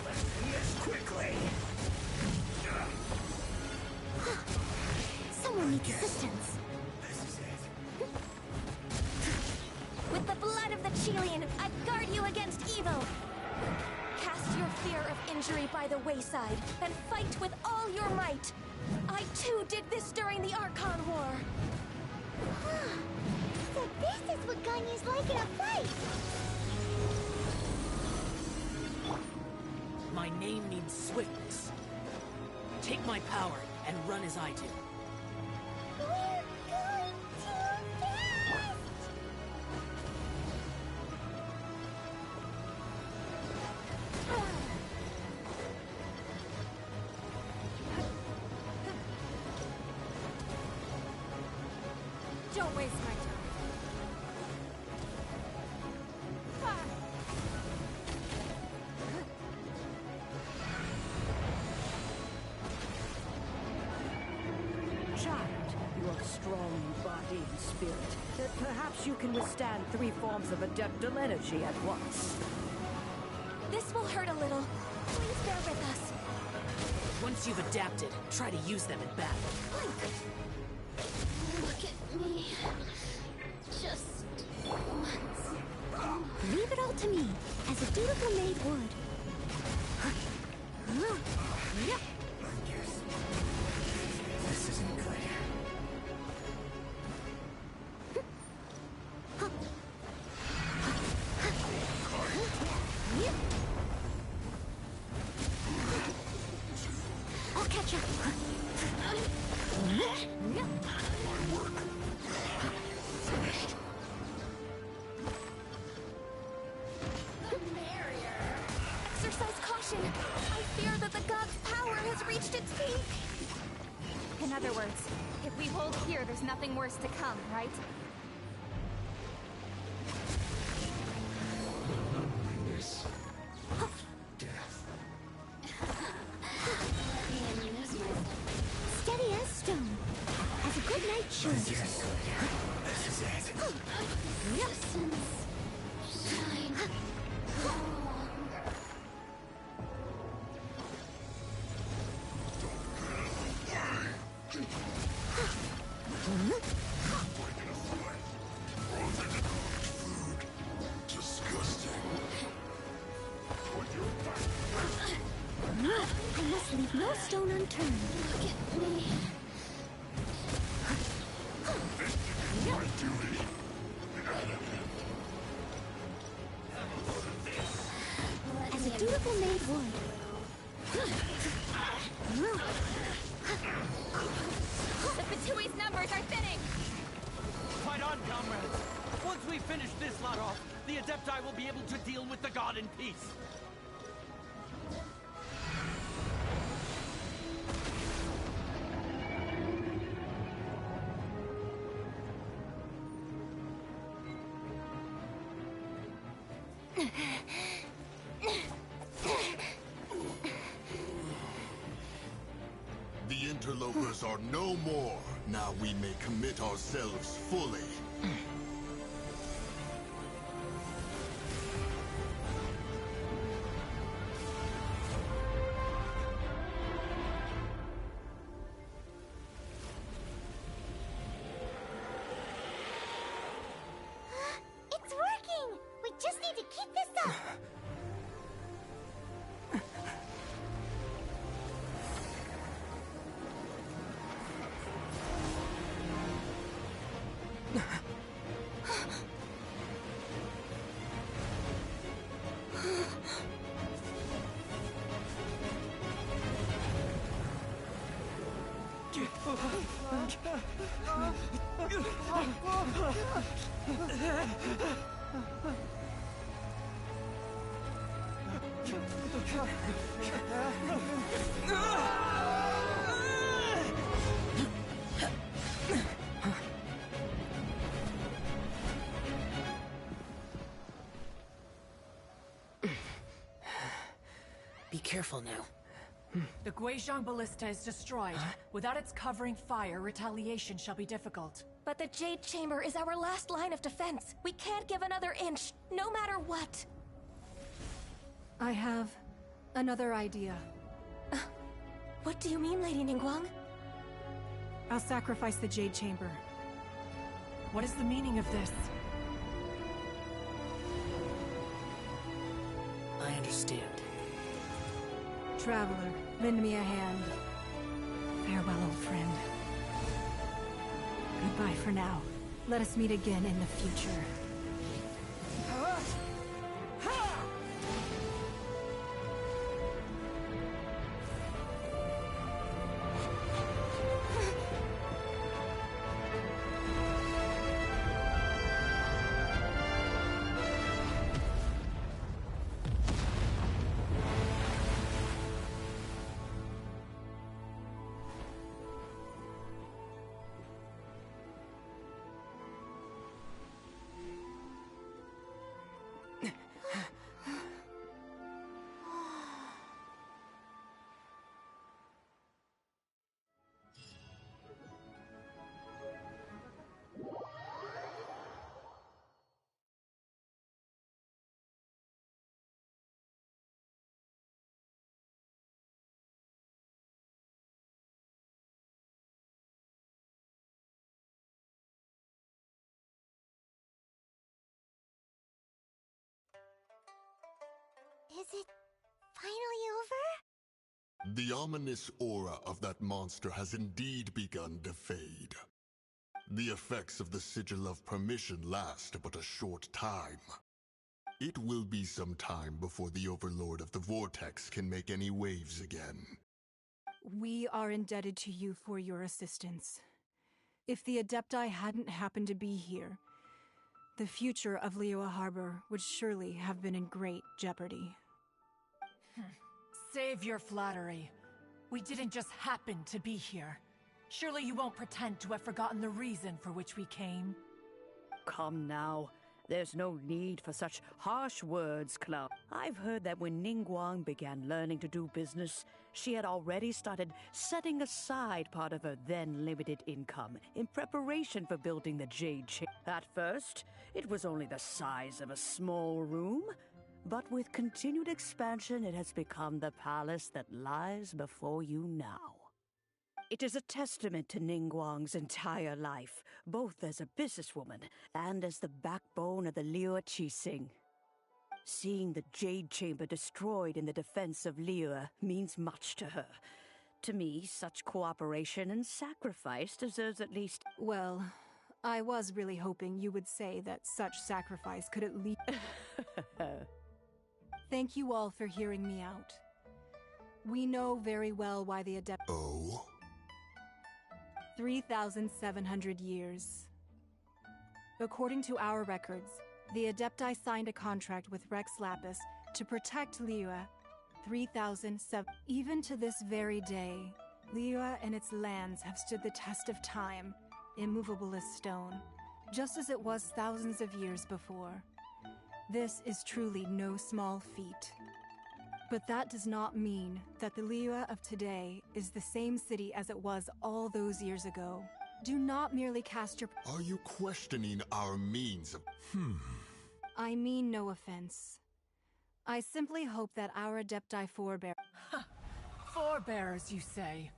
Let's do this quickly. Someone needs assistance. This is it. With the blood of the Chelian, I guard you against evil. Cast your fear of injury by the wayside, and fight with all your might. I too did this during the Archon War. So this is what Ganyu's like in a fight! My name means swiftness. Take my power and run as I do. We're going too fast! Don't waste my time. Child, you are strong in body and spirit. That perhaps you can withstand 3 forms of adeptal energy at once. This will hurt a little. Please bear with us. Once you've adapted, try to use them in battle. Look at me. Just once. Leave it all to me, as a dutiful maid would. This isn't good. I'll catch up. My work. Finished. Exercise caution! I fear that the god's power has reached its peak! In other words, if we hold here, there's nothing worse to come, right? Loneliness. Death. Steady as stone. As a good knight should. Yes. This is it. Disgusting. I must leave no stone unturned. Look at me. My duty. As a dutiful maid would. The Fatui's numbers are thinning! Fight on, comrades! Once we finish this lot off, the Adepti will be able to deal with the god in peace. The interlopers are no more. Now we may commit ourselves fully. It's working! We just need to keep this up! Be careful now. The Guizhong Ballista is destroyed. Without its covering fire, retaliation shall be difficult. But the Jade Chamber is our last line of defense. We can't give another inch, no matter what. I have another idea. What do you mean, Lady Ningguang? I'll sacrifice the Jade Chamber. What is the meaning of this? I understand. Traveler, lend me a hand. Farewell, old friend. Goodbye for now. Let us meet again in the future. Is it finally over? The ominous aura of that monster has indeed begun to fade. The effects of the Sigil of Permission last but a short time. It will be some time before the Overlord of the Vortex can make any waves again. We are indebted to you for your assistance. If the Adepti hadn't happened to be here, the future of Liyue Harbor would surely have been in great jeopardy. Save your flattery. We didn't just happen to be here. Surely you won't pretend to have forgotten the reason for which we came? Come now. There's no need for such harsh words, Cloud. I've heard that when Ningguang began learning to do business, she had already started setting aside part of her then limited income in preparation for building the Jade Chamber. At first, it was only the size of a small room, but with continued expansion, it has become the palace that lies before you now. It is a testament to Ningguang's entire life, both as a businesswoman and as the backbone of the Liyue Qixing. Seeing the Jade Chamber destroyed in the defense of Liyue means much to her. To me, such cooperation and sacrifice deserves at least... Well, I was really hoping you would say that such sacrifice could at least... Thank you all for hearing me out. We know very well why the Adept... Oh? 3,700 years. According to our records, the Adepti signed a contract with Rex Lapis to protect Liyue 3,007. Even to this very day, Liyue and its lands have stood the test of time, immovable as stone, just as it was thousands of years before. This is truly no small feat. But that does not mean that the Liyue of today is the same city as it was all those years ago. Do not merely cast your... Are you questioning our means of... I mean no offense. I simply hope that our Adepti forebear... Forebearers, you say?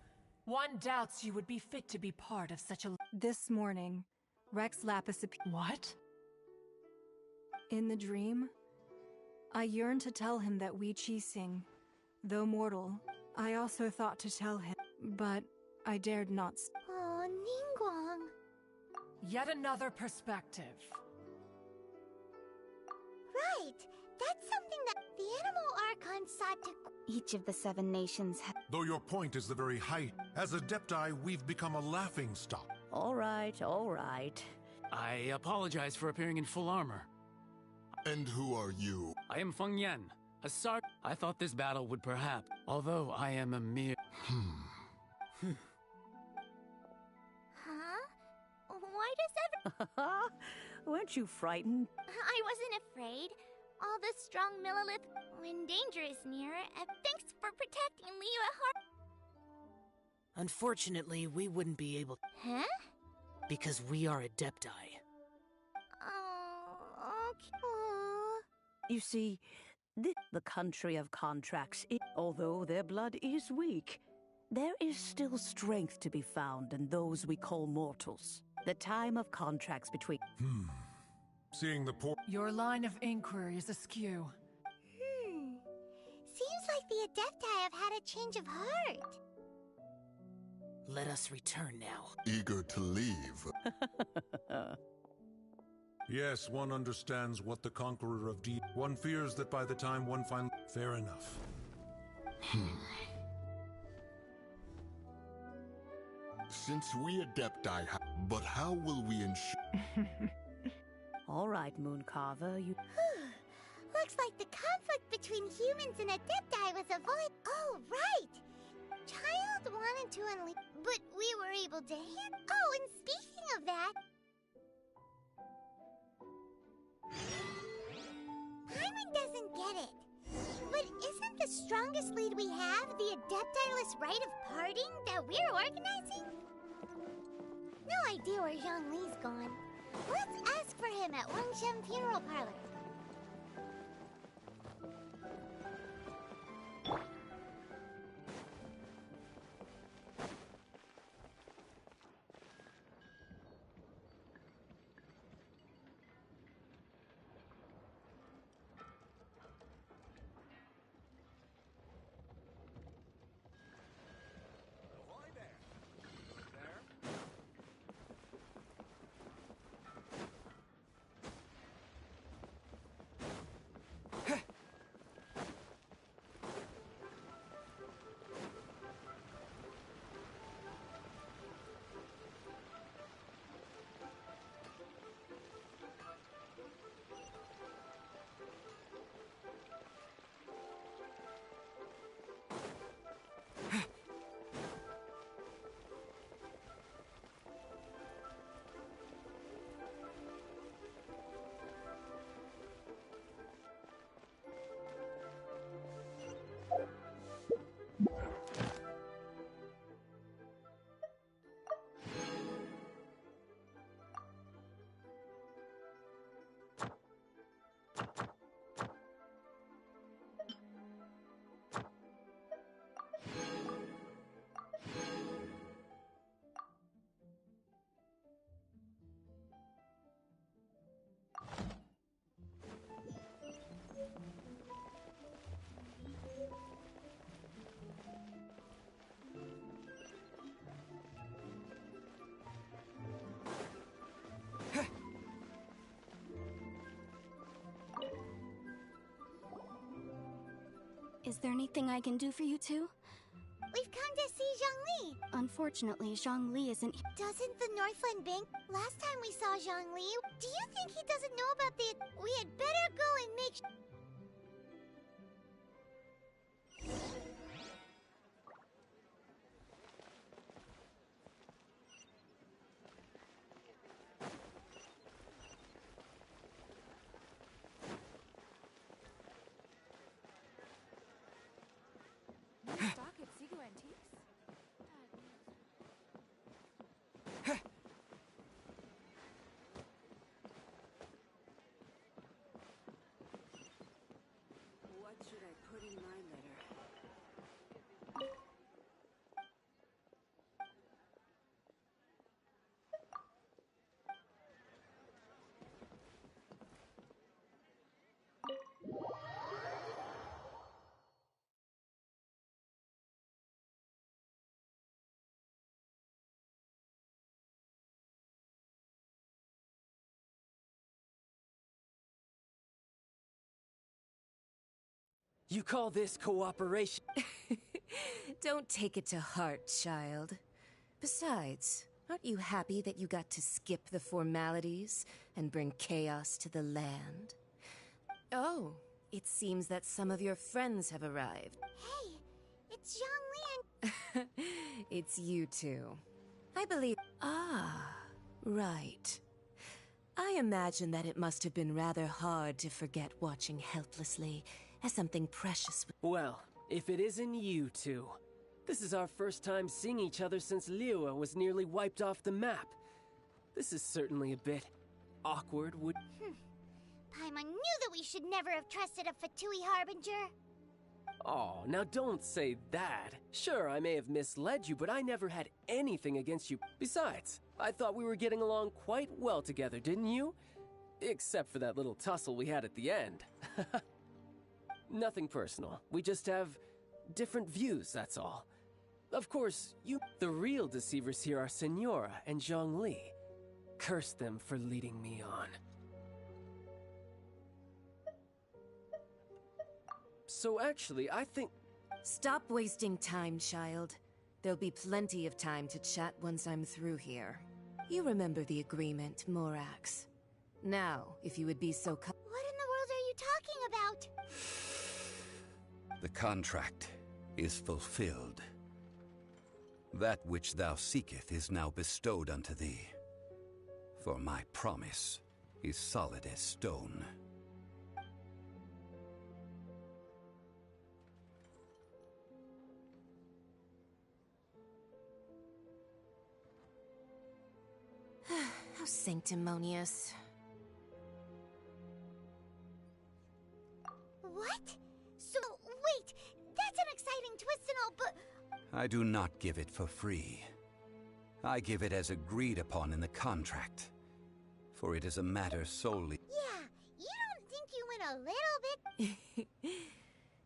One doubts you would be fit to be part of such a... This morning, Rex Lapis appeared... What? In the dream, I yearned to tell him that Wei Qixing, though mortal, I also thought to tell him, but I dared not. Oh, Ningguang. Yet another perspective. Right. That's something that the Animal Archon sought to... Each of the 7 nations had... Though your point is the very height, as Adepti, we've become a laughingstock. All right, all right. I apologize for appearing in full armor. And who are you? I am Feng Yan, a Sar. I thought this battle would perhaps, although I am a mere... Huh? Why does Weren't you frightened? I wasn't afraid. All the strong Millilith, when danger is near, thanks for protecting Liyue Har... Unfortunately, we wouldn't be able... Huh? Because we are Adepti. Oh, okay. You see, the country of contracts, although their blood is weak, there is still strength to be found in those we call mortals. The time of contracts between... Seeing the poor... Your line of inquiry is askew. Seems like the Adepti have had a change of heart. Let us return now. Eager to leave. Yes, one understands what the Conqueror of D... One fears that by the time one finally... Fair enough. Since we Adepti have... But how will we ensure... All right, Mooncarver, you... Looks like the conflict between humans and Adepti was avoided. Oh, right! Child wanted to unleash... But we were able to handle... Oh, and speaking of that... Paimon doesn't get it. But isn't the strongest lead we have the Adepti-less rite of parting that we're organizing? No idea where Zhongli's gone. Let's ask for him at Wangshen Funeral Parlor. there anything I can do for you two? We've come to see Zhongli. Unfortunately, Zhongli isn't. Doesn't the Northland Bank? Last time we saw Zhongli, do you think he doesn't know about the? We had better go and make. Stock at Seago Antiques? What should I put in my letter? You call this cooperation? Don't take it to heart, child. Besides, aren't you happy that you got to skip the formalities and bring chaos to the land? Oh, it seems that some of your friends have arrived. Hey, it's Zhongli and. It's you two. I believe. Ah, right. I imagine that it must have been rather hard to forget watching helplessly as something precious. Well, if it isn't you two. This is our first time seeing each other since Liyue was nearly wiped off the map. This is certainly a bit awkward, would... Paimon knew that we should never have trusted a Fatui Harbinger. Oh, now don't say that. Sure, I may have misled you, but I never had anything against you. Besides, I thought we were getting along quite well together, didn't you? Except for that little tussle we had at the end. Nothing personal. We just have different views, that's all. Of course, the real deceivers here are Senora and Zhongli. Curse them for leading me on. So actually, I think... Stop wasting time, child. There'll be plenty of time to chat once I'm through here. You remember the agreement, Morax. Now, if you would be so kind... What in the world are you talking about? The contract is fulfilled. That which thou seeketh is now bestowed unto thee. For my promise is solid as stone. How sanctimonious. What? So, wait, that's an exciting twist and all, but... I do not give it for free. I give it as agreed upon in the contract. For it is a matter solely... Yeah, you don't think you went a little bit...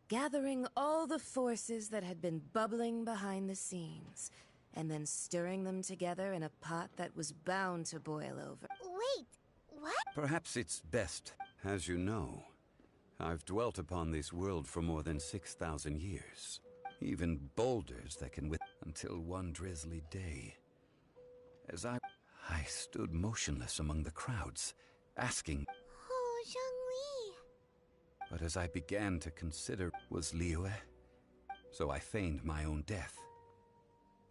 Gathering all the forces that had been bubbling behind the scenes, and then stirring them together in a pot that was bound to boil over. Wait, what? Perhaps it's best. As you know, I've dwelt upon this world for more than 6,000 years. Even boulders that can until one drizzly day. As I stood motionless among the crowds, asking... Oh, Zhongli. But as I began to consider, was Liyue? So I feigned my own death,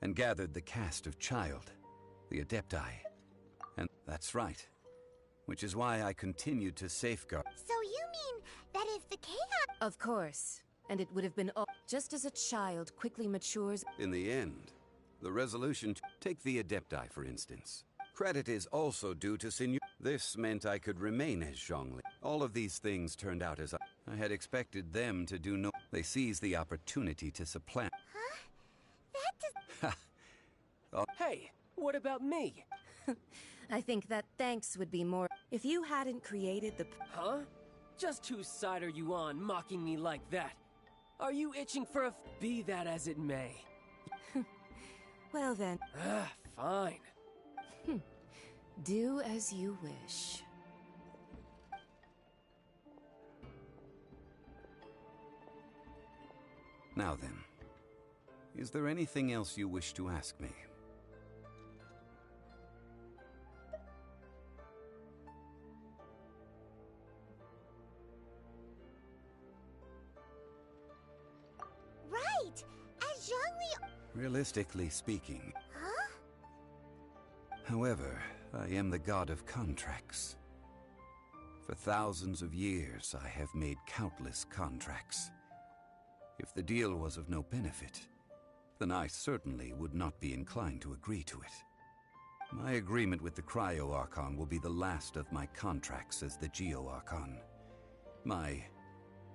and gathered the cast of Child, the Adepti. And that's right. Which is why I continued to safeguard... So you mean that if the chaos... Of course. And it would have been all... Just as a child quickly matures... In the end, the resolution... Take the Adepti, for instance. Credit is also due to Senor... This meant I could remain as Zhongli. All of these things turned out as I had expected them to do no... They seized the opportunity to supplant... Huh? That does... Hey, what about me? I think that thanks would be more... If you hadn't created the... Huh? Just whose side are you on, mocking me like that? Are you itching for a... Be that as it may. Well then... Fine. Do as you wish. Now then, is there anything else you wish to ask me? Right! As Zhongli... Realistically speaking. Huh? However, I am the god of contracts. For thousands of years, I have made countless contracts. If the deal was of no benefit, then I certainly would not be inclined to agree to it. My agreement with the Cryo Archon will be the last of my contracts as the Geo Archon. My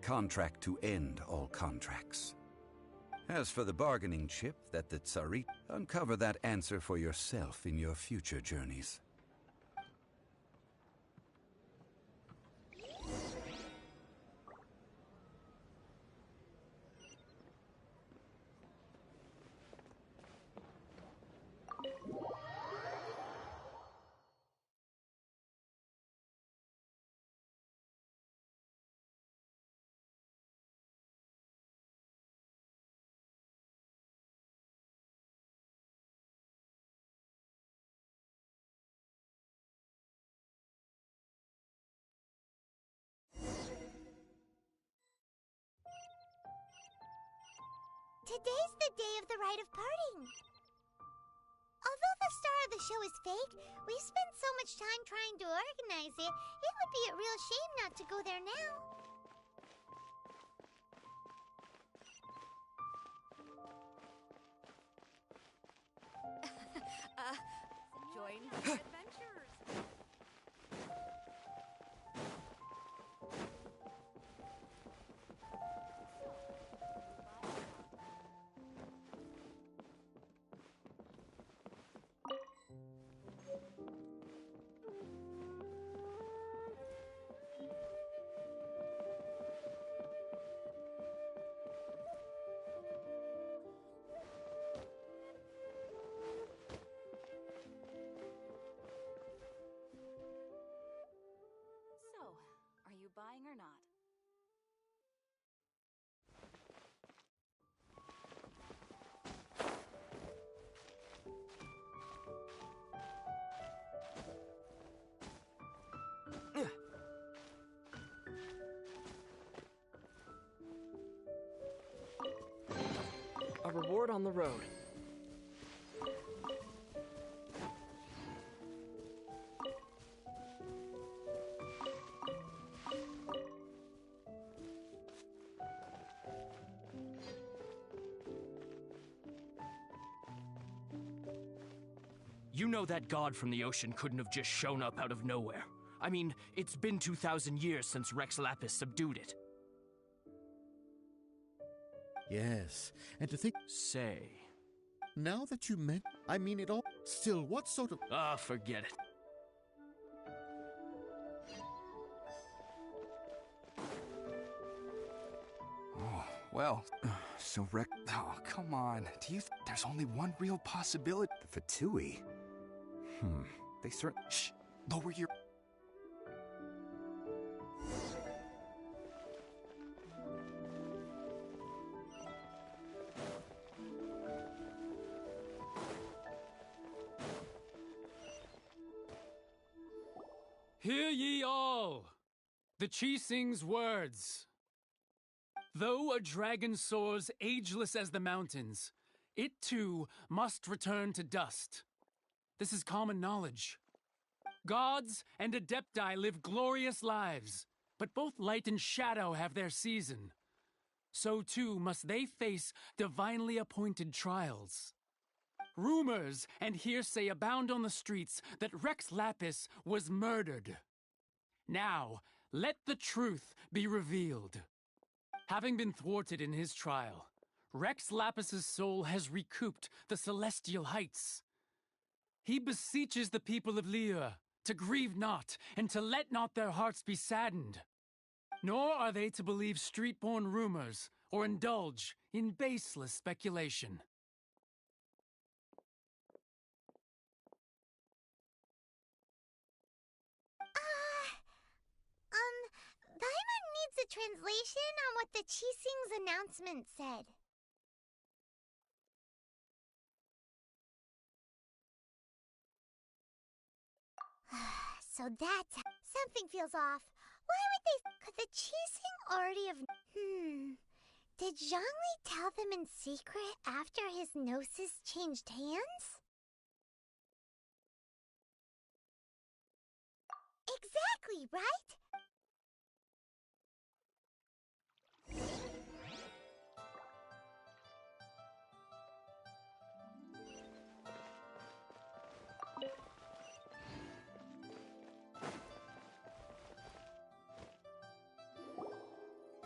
contract to end all contracts. As for the bargaining chip that the Tsarit, uncover that answer for yourself in your future journeys. Today's the day of the rite of parting. Although the star of the show is fake, we spent so much time trying to organize it, it would be a real shame not to go there now. Join the adventurers. Are you buying or not? A reward on the road. You know that god from the ocean couldn't have just shown up out of nowhere. I mean, it's been 2,000 years since Rex Lapis subdued it. Yes, and to think... Say. Now that you meant... I mean it all... Still, what sort of... Ah, forget it. Oh, well, so Rex... Oh, come on. Do you... There's only one real possibility... The Fatui? They certainly... Shh! Lower your... Hear ye all! The Chi sings words. Though a dragon soars ageless as the mountains, it too must return to dust. This is common knowledge. Gods and Adepti live glorious lives, but both light and shadow have their season. So too must they face divinely appointed trials. Rumors and hearsay abound on the streets that Rex Lapis was murdered. Now, let the truth be revealed. Having been thwarted in his trial, Rex Lapis's soul has recouped the celestial heights. He beseeches the people of Liyue to grieve not and to let not their hearts be saddened. Nor are they to believe street-born rumors or indulge in baseless speculation. Paimon needs a translation on what the Chi Sing's announcement said. So that's... Something feels off. Why would they... Could the Qixing already have... Did Zhongli tell them in secret after his gnosis changed hands? Exactly, right?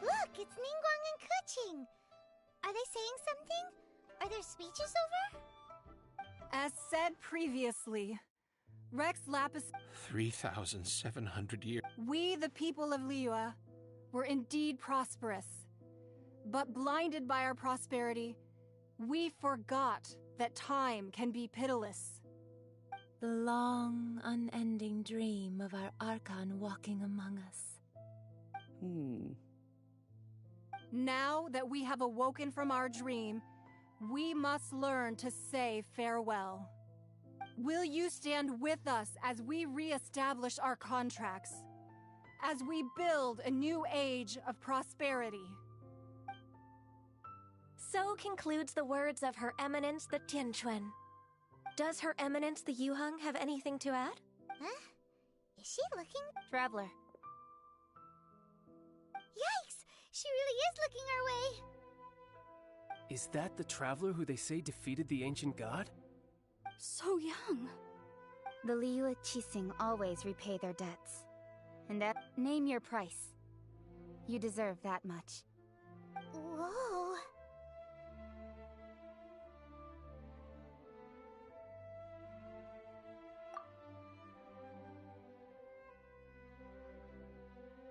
Look, it's Ningguang and Keqing. Are they saying something? Are their speeches over? As said previously, Rex Lapis... 3,700 years. We, the people of Liyue, were indeed prosperous. But blinded by our prosperity, we forgot that time can be pitiless. The long, unending dream of our Archon walking among us. Now that we have awoken from our dream, we must learn to say farewell. Will you stand with us as we re-establish our contracts? As we build a new age of prosperity? So concludes the words of Her Eminence the Tianquan. Does Her Eminence the Yuheng have anything to add? Huh? Is she looking? Traveler. Yikes! She really is looking our way! Is that the traveler who they say defeated the ancient god? So young. The Liyue Qixing always repay their debts. And that... Name your price. You deserve that much. Whoa...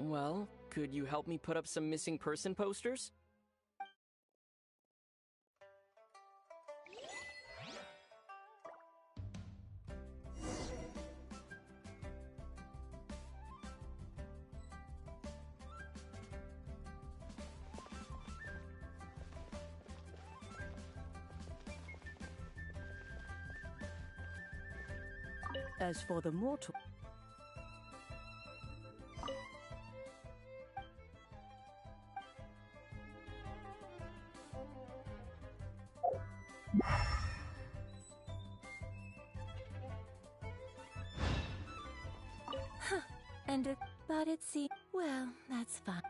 Well, could you help me put up some missing person posters? As for the mortal... But it seems... Well, that's fine.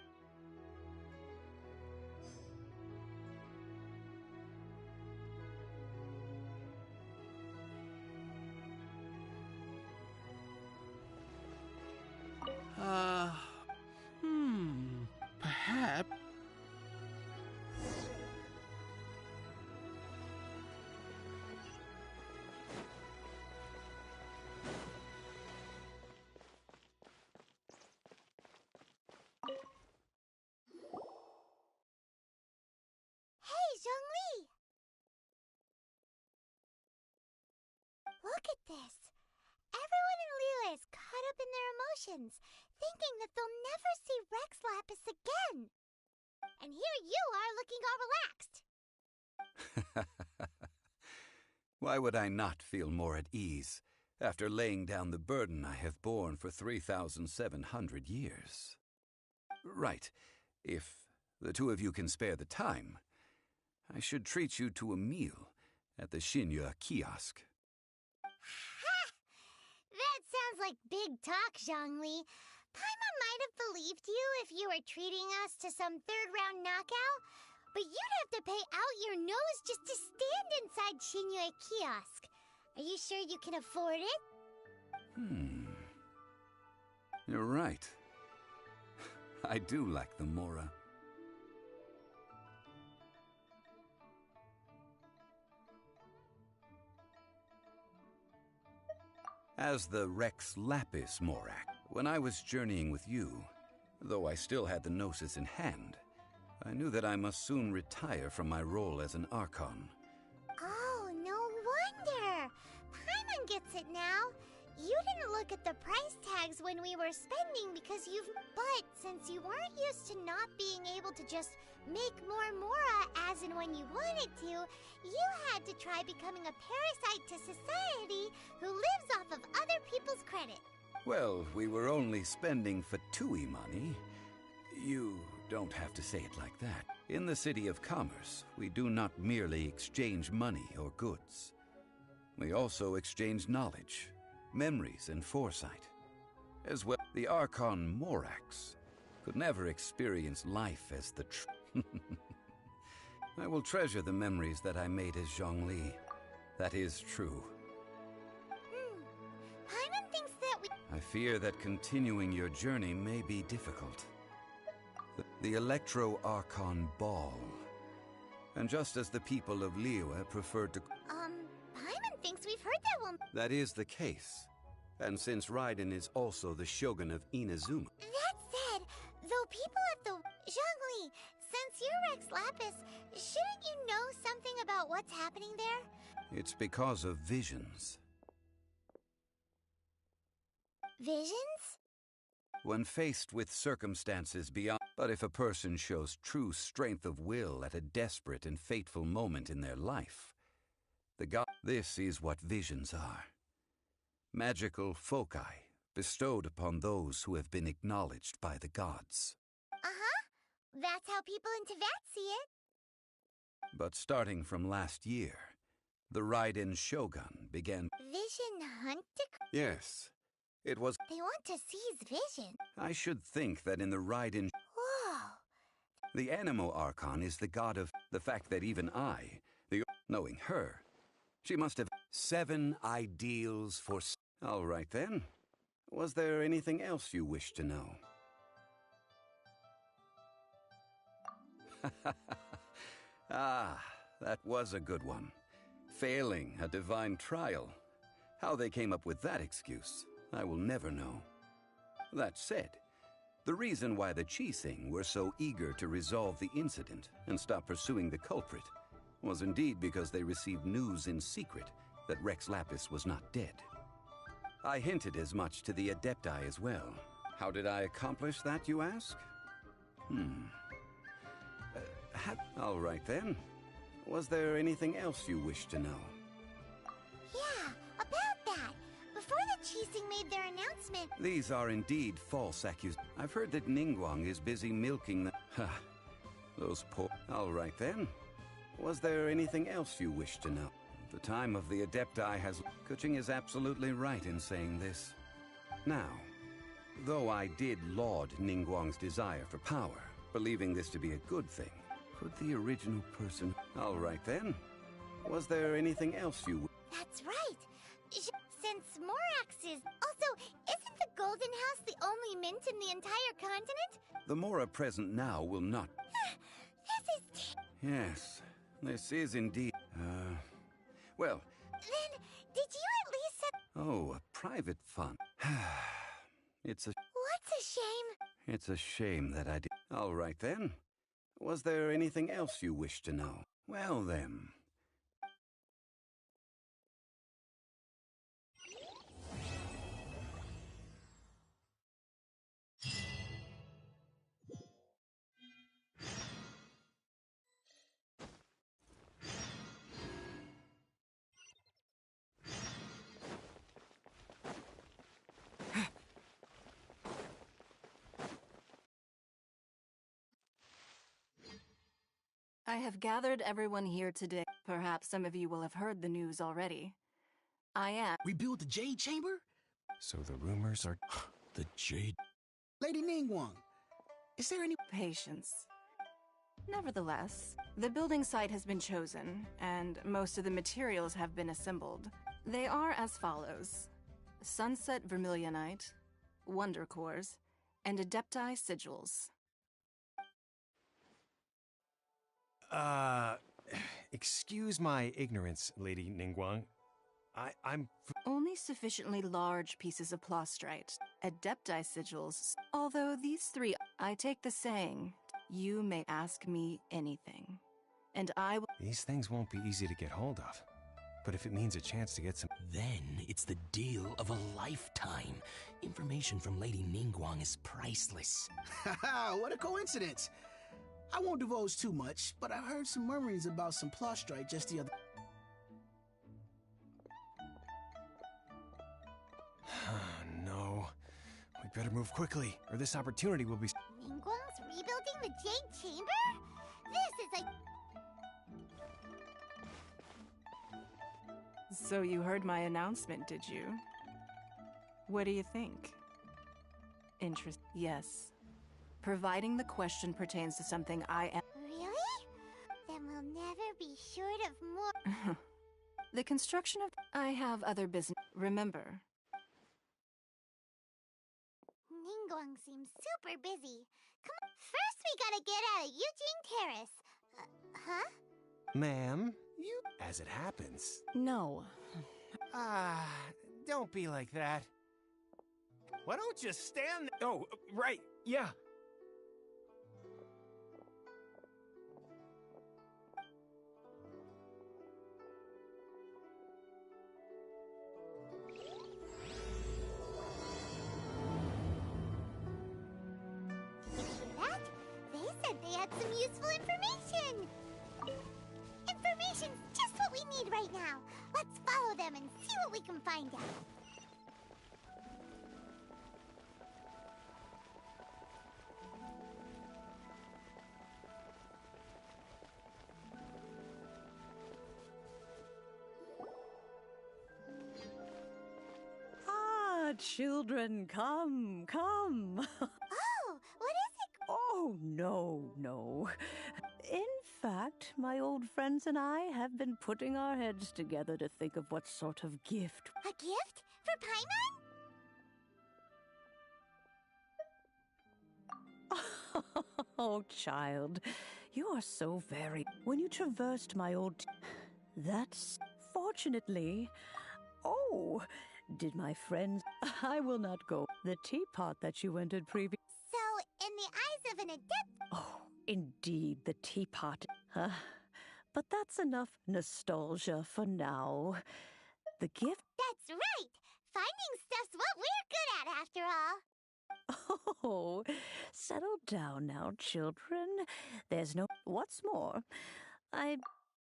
Perhaps... Hey, Zhongli! Look at this! Everyone in Liyue is caught up in their emotions, thinking that they'll never see Rex Lapis again. And here you are looking all relaxed. Why would I not feel more at ease after laying down the burden I have borne for 3,700 years? Right. If the two of you can spare the time, I should treat you to a meal at the Xinyue kiosk. Ha! That sounds like big talk, Zhongli. Paimon might have believed you if you were treating us to some third-round knockout, but you'd have to pay out your nose just to stand inside Xinyue kiosk. Are you sure you can afford it? You're right. I do like the Mora. As the Rex Lapis Morak, when I was journeying with you, though I still had the Gnosis in hand, I knew that I must soon retire from my role as an Archon. Oh, no wonder! Paimon gets it now. You didn't look at the price tags when we were spending because you've... But since you weren't used to not being able to just make more Mora as and when you wanted to, you had to try becoming a parasite to society who lives off of other people's credit. Well, we were only spending Fatui money. You don't have to say it like that. In the City of Commerce, we do not merely exchange money or goods. We also exchange knowledge, memories, and foresight. As well, the Archon Morax could never experience life as the I will treasure the memories that I made as Zhongli. That is true. Paimon thinks that we... I fear that continuing your journey may be difficult. The Electro-Archon Ball. And just as the people of Liyue preferred to... Paimon thinks we've heard that one. That is the case. And since Raiden is also the Shogun of Inazuma... That said, though people at the... Zhongli, since you're Rex Lapis, shouldn't you know something about what's happening there? It's because of visions. Visions? When faced with circumstances beyond... But if a person shows true strength of will at a desperate and fateful moment in their life, this is what visions are. Magical foci bestowed upon those who have been acknowledged by the gods. That's how people in Teyvat see it. But starting from last year, the Raiden Shogun began... Vision hunt? Yes, it was... They want to seize vision. I should think that in the Raiden... Whoa! The Animo Archon is the god of... The fact that even I, knowing her, she must have 7 ideals for... All right then. Was there anything else you wish to know? Ah, that was a good one. Failing a divine trial. How they came up with that excuse, I will never know. That said, the reason why the Qixing were so eager to resolve the incident and stop pursuing the culprit was indeed because they received news in secret that Rex Lapis was not dead. I hinted as much to the Adepti as well. How did I accomplish that, you ask? All right then. Was there anything else you wish to know? Yeah, about that. Before the Qixing made their announcement... These are indeed false accusations. I've heard that Ningguang is busy milking the... Those poor... All right then. Was there anything else you wish to know? The time of the Adepti has... Kuching is absolutely right in saying this. Now, though I did laud Ningguang's desire for power, believing this to be a good thing, could the original person... All right then. Was there anything else you... That's right. Since Morax is... Also, isn't the Golden House the only mint in the entire continent? The Mora present now will not... This is... Yes, this is indeed... Well... Then, did you at least set... Oh, a private fund. It's a... What's a shame? It's a shame that I did... All right then. Was there anything else you wish to know? Well then... I have gathered everyone here today. Perhaps some of you will have heard the news already. I am... Rebuild the Jade Chamber? So the rumors are... The Jade... Lady Ningguang, is there any... Patience. Nevertheless, the building site has been chosen, and most of the materials have been assembled. They are as follows. Sunset Vermilionite, Wonder Cores, and Adepti Sigils. Excuse my ignorance, Lady Ningguang. I'm... Only sufficiently large pieces of plastrite, Adepti Sigils. Although these 3, I take the saying, you may ask me anything. And I will... These things won't be easy to get hold of. But if it means a chance to get some... Then it's the deal of a lifetime. Information from Lady Ningguang is priceless. Haha, what a coincidence. I won't divulge too much, but I heard some murmurings about some plot strike just the other... No. We better move quickly, or this opportunity will be... Ningguang's rebuilding the Jade Chamber? This is a... So you heard my announcement, did you? What do you think? Yes. Providing the question pertains to something I am... Really? Then we'll never be short of more... The construction of... I have other business... Remember. Ningguang seems super busy. Come on, first we gotta get out of Eugene Terrace. Huh? Ma'am, you... As it happens... No. Don't be like that. Why don't you stand there? Oh, right, yeah. That? They said they had some useful information. Information's just what we need right now. Let's follow them and see what we can find out. Children, come, come. Oh, what is it? Oh, no. In fact, my old friends and I have been putting our heads together to think of what sort of gift. A gift? For Paimon? Oh, child, you are so very... When you traversed my old... That's... Fortunately... Oh... Did my friends... I will not go. The teapot that you entered previous... So, in the eyes of an adept... Oh, indeed, the teapot. But that's enough nostalgia for now. The gift... That's right! Finding stuff's what we're good at, after all. Oh, settle down now, children. There's no... What's more,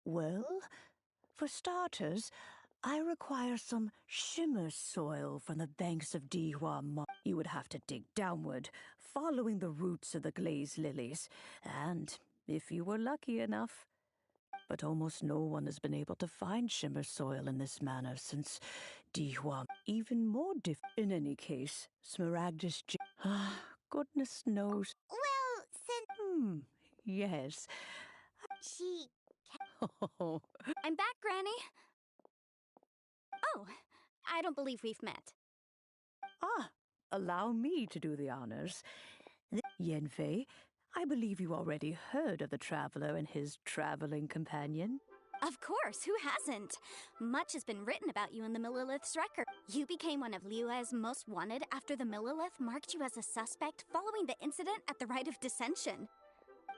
Well, for starters... I require some shimmer soil from the banks of Dihua Ma. You would have to dig downward, following the roots of the glazed lilies. And, if you were lucky enough... But almost no one has been able to find shimmer soil in this manner since Dihua. Even more In any case, Smaragdus goodness knows. Well, since... Yes. She... Oh. I'm back, Granny. Oh, I don't believe we've met. Allow me to do the honors. Yanfei, I believe you already heard of the Traveler and his traveling companion. Of course, who hasn't? Much has been written about you in the Millilith's record. You became one of Liyue's most wanted after the Millilith marked you as a suspect following the incident at the Rite of Dissension.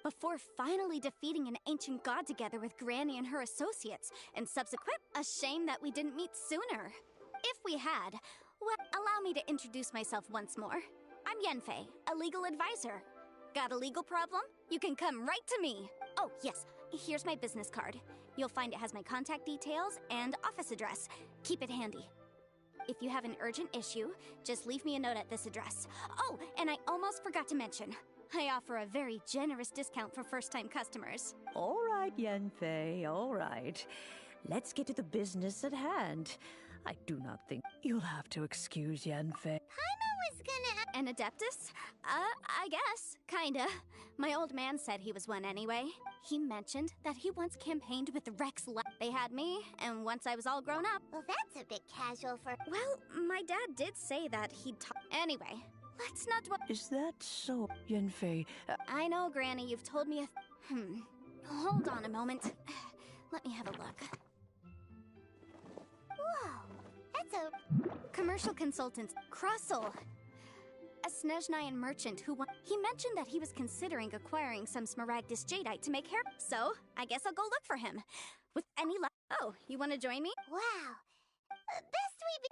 Before finally defeating an ancient god together with Granny and her associates, and subsequent... A shame that we didn't meet sooner. If we had, well, allow me to introduce myself once more. I'm Yanfei, a legal advisor. Got a legal problem? You can come right to me. Oh, yes, here's my business card. You'll find it has my contact details and office address. Keep it handy. If you have an urgent issue, just leave me a note at this address. Oh, and I almost forgot to mention, I offer a very generous discount for first-time customers. All right, Yanfei, all right. Let's get to the business at hand. I do not think... You'll have to excuse Yanfei. Paimon was gonna... An Adeptus? I guess. Kinda. My old man said he was one anyway. He mentioned that he once campaigned with Rex They had me, and once I was all grown up... Well, that's a bit casual for... Well, my dad did say that he'd talk... Anyway, let's not dwell... Is that so, Yanfei? I know, Granny, you've told me a... Hold on a moment. Let me have a look. Whoa, that's a... Commercial consultant, Crossel. A Snezhnayan merchant who he mentioned that he was considering acquiring some Smaragdus jadeite to make hair. So, I guess I'll go look for him. With any luck... Oh, you want to join me? Wow. Best we be...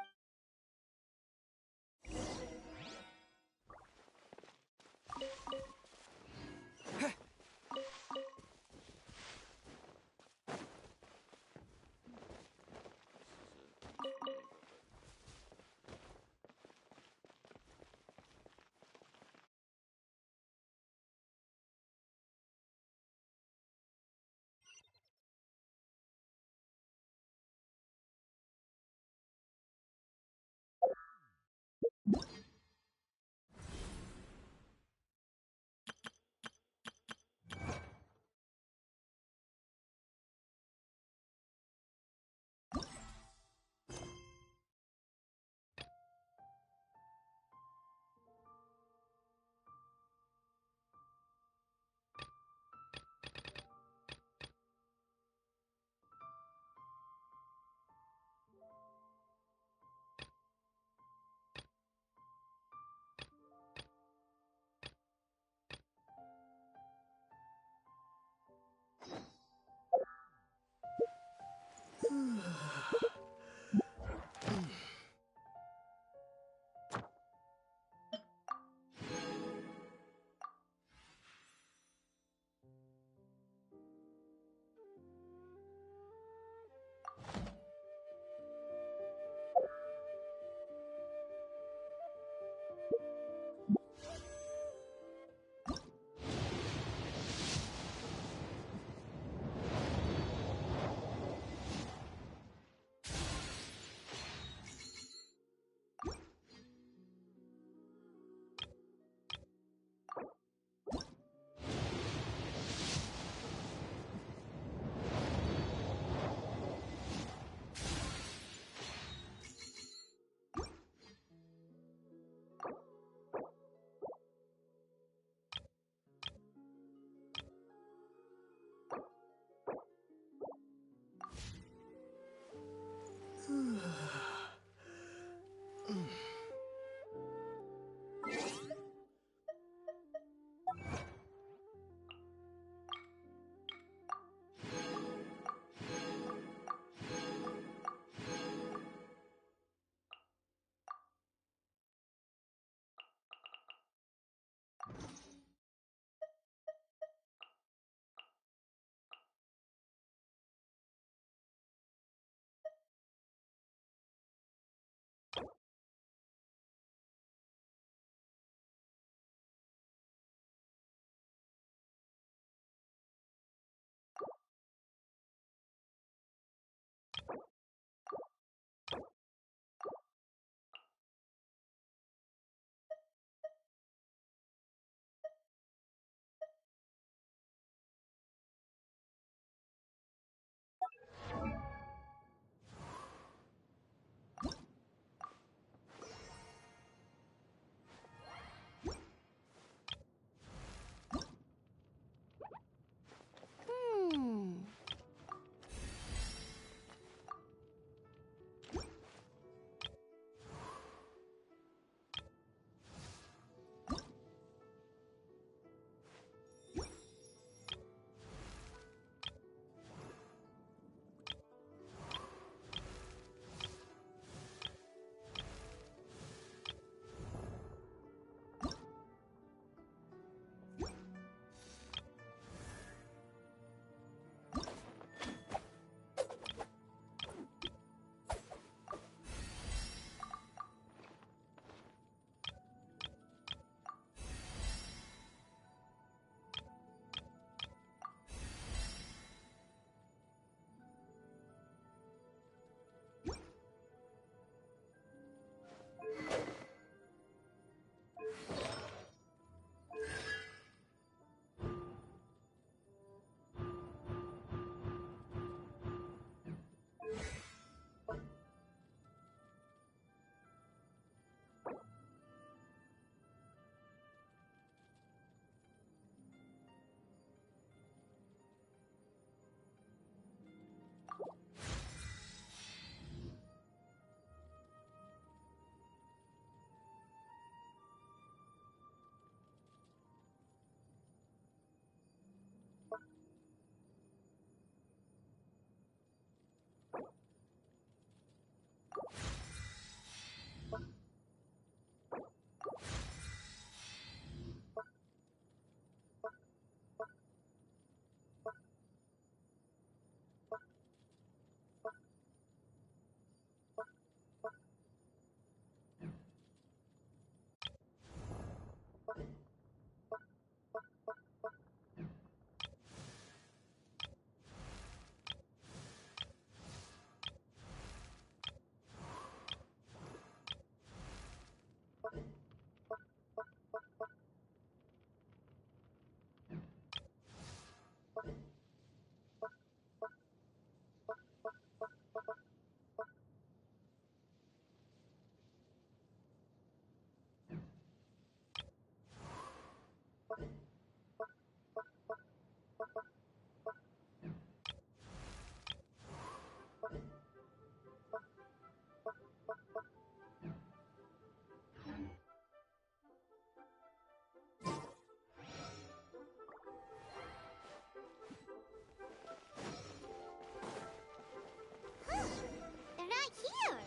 They're not here.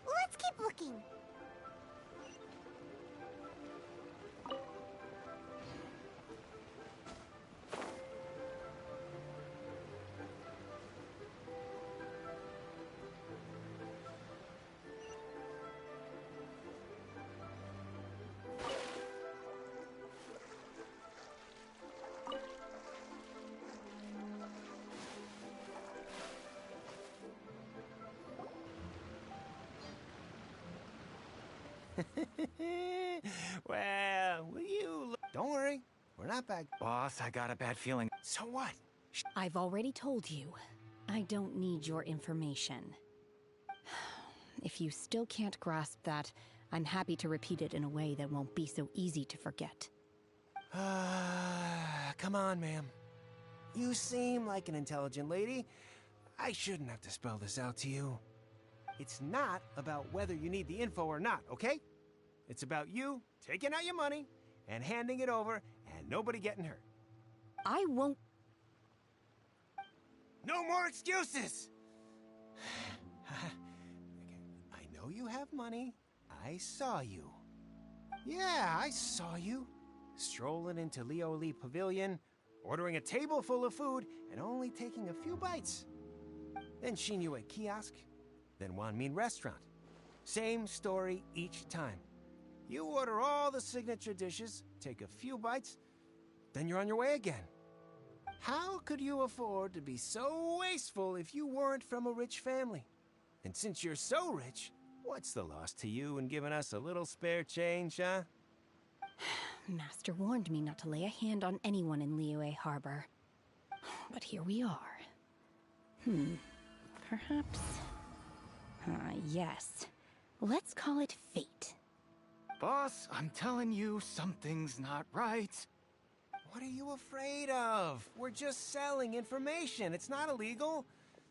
Let's keep looking. Well, will you... Don't worry, we're not back. Boss, I got a bad feeling. So what? I've already told you. I don't need your information. If you still can't grasp that, I'm happy to repeat it in a way that won't be so easy to forget. Come on, ma'am. You seem like an intelligent lady. I shouldn't have to spell this out to you. It's not about whether you need the info or not, okay? It's about you taking out your money and handing it over and nobody getting hurt. I won't... No more excuses! I know you have money. I saw you. Yeah, I saw you. Strolling into Leo Lee Pavilion, ordering a table full of food, and only taking a few bites. Then Shinyue Kiosk, then Wanmin Restaurant. Same story each time. You order all the signature dishes, take a few bites, then you're on your way again. How could you afford to be so wasteful if you weren't from a rich family? And since you're so rich, what's the loss to you in giving us a little spare change, huh? Master warned me not to lay a hand on anyone in Liyue Harbor. But here we are. Perhaps... yes. Let's call it fate. Boss, I'm telling you, something's not right. What are you afraid of? We're just selling information. It's not illegal.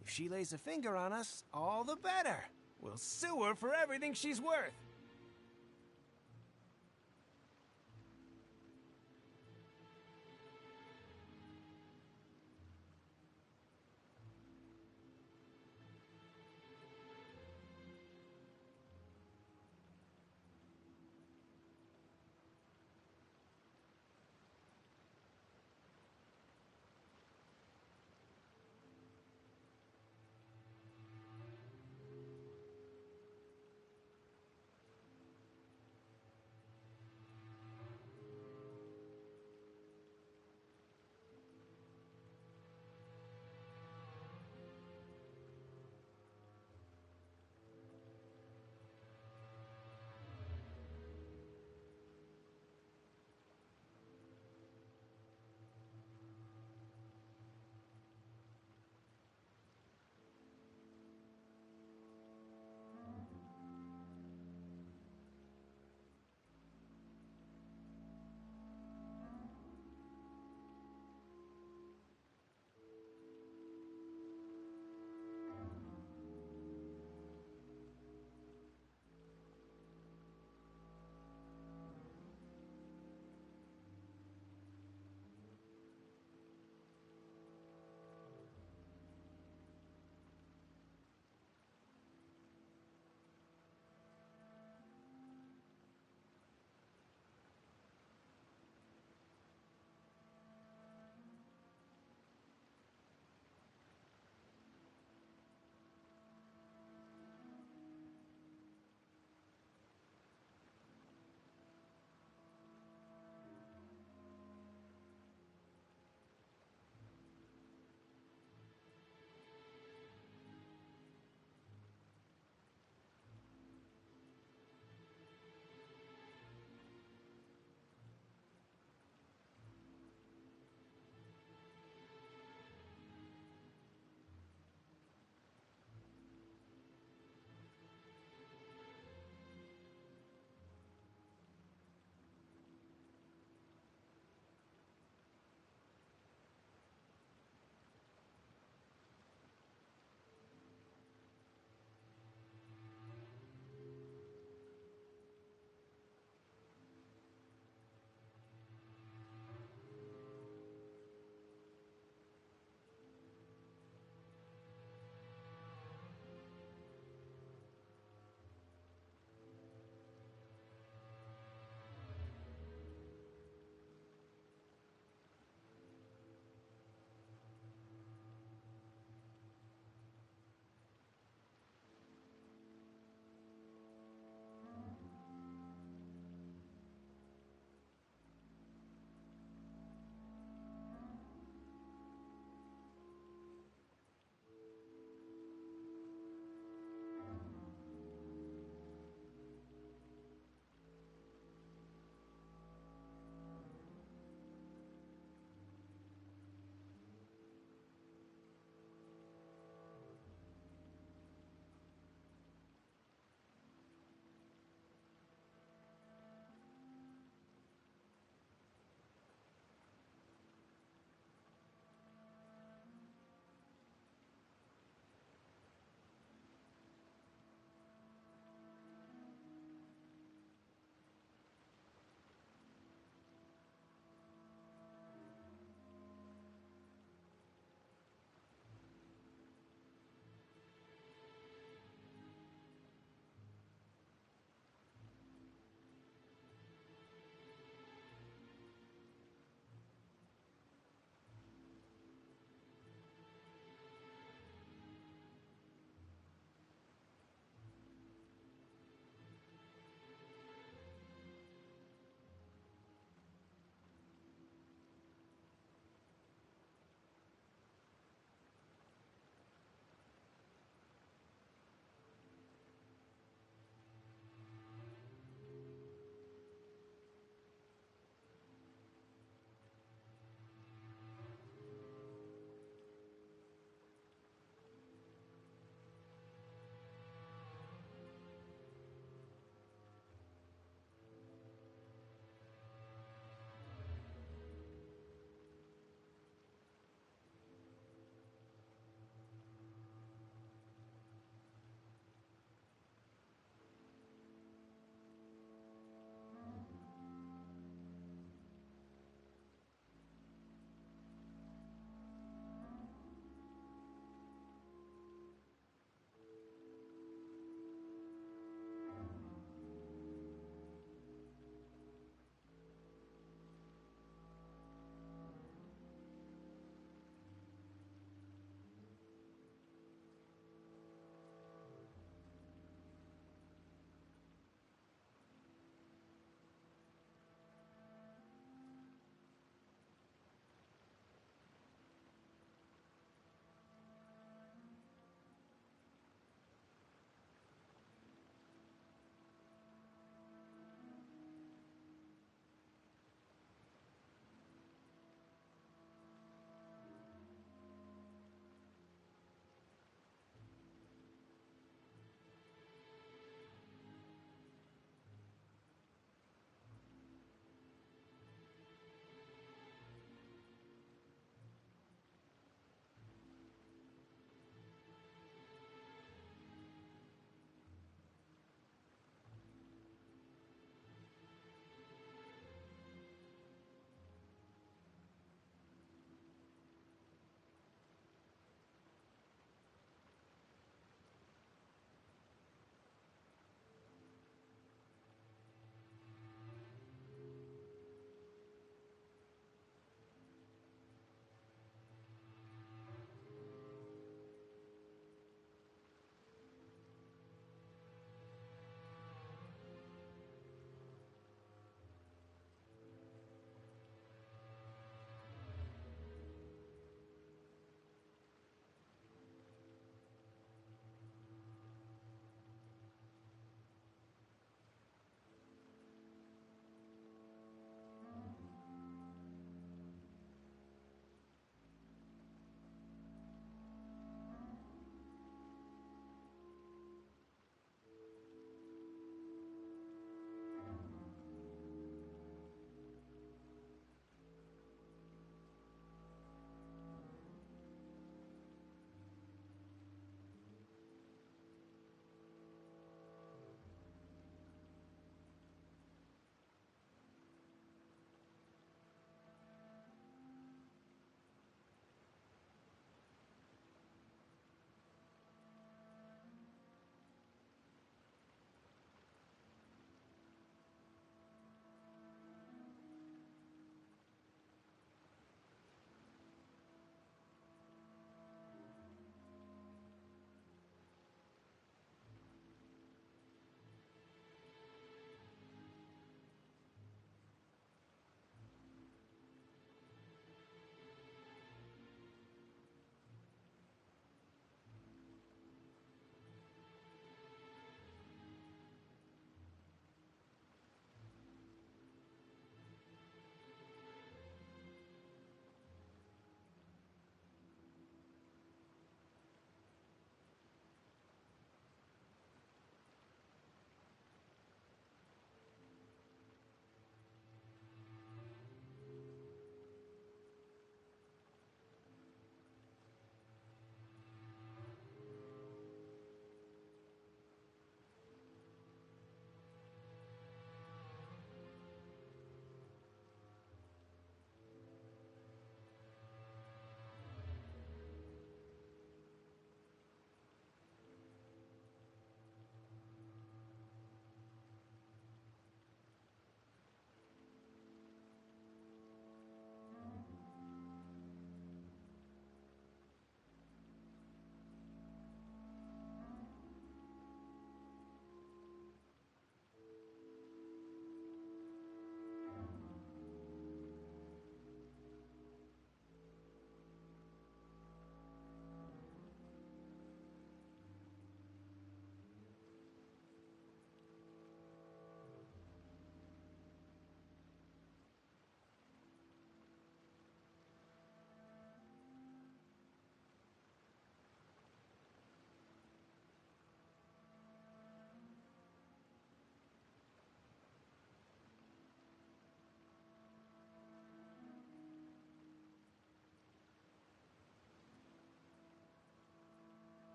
If she lays a finger on us, all the better. We'll sue her for everything she's worth.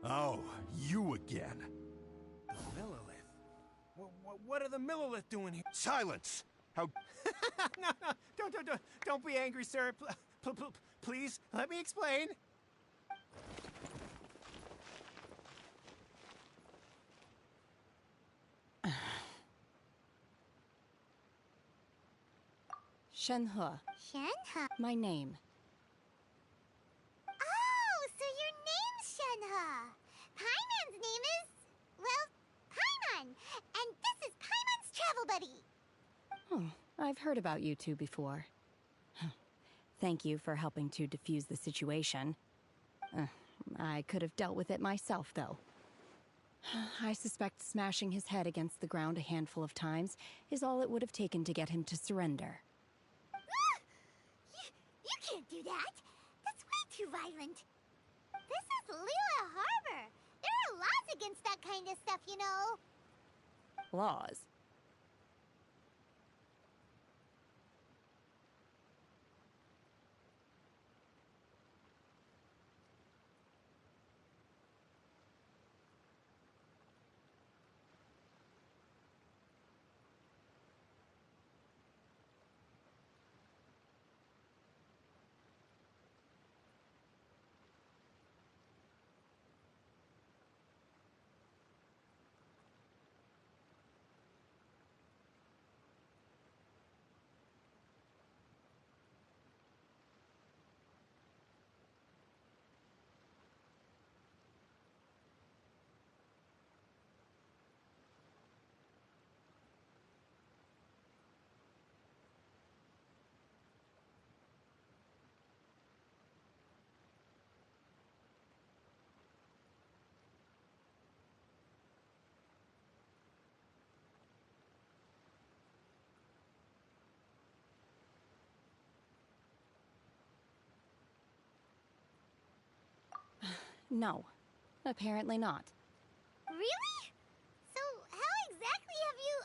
Oh, you again. The Millilith? What are the Millilith doing here? Silence! How... No, don't be angry, sir. Please, let me explain. Shenhe. Shenhe? My name. Oh, so your name's Shenhe. Paimon's name is... well, Paimon. And this is Paimon's travel buddy. Oh, I've heard about you two before. Thank you for helping to defuse the situation. I could have dealt with it myself, though. I suspect smashing his head against the ground a handful of times is all it would have taken to get him to surrender. You can't do that. That's way too violent. This is Liyue Harbor. There are laws against that kind of stuff, you know. Laws? No, apparently not. Really? So how exactly have you...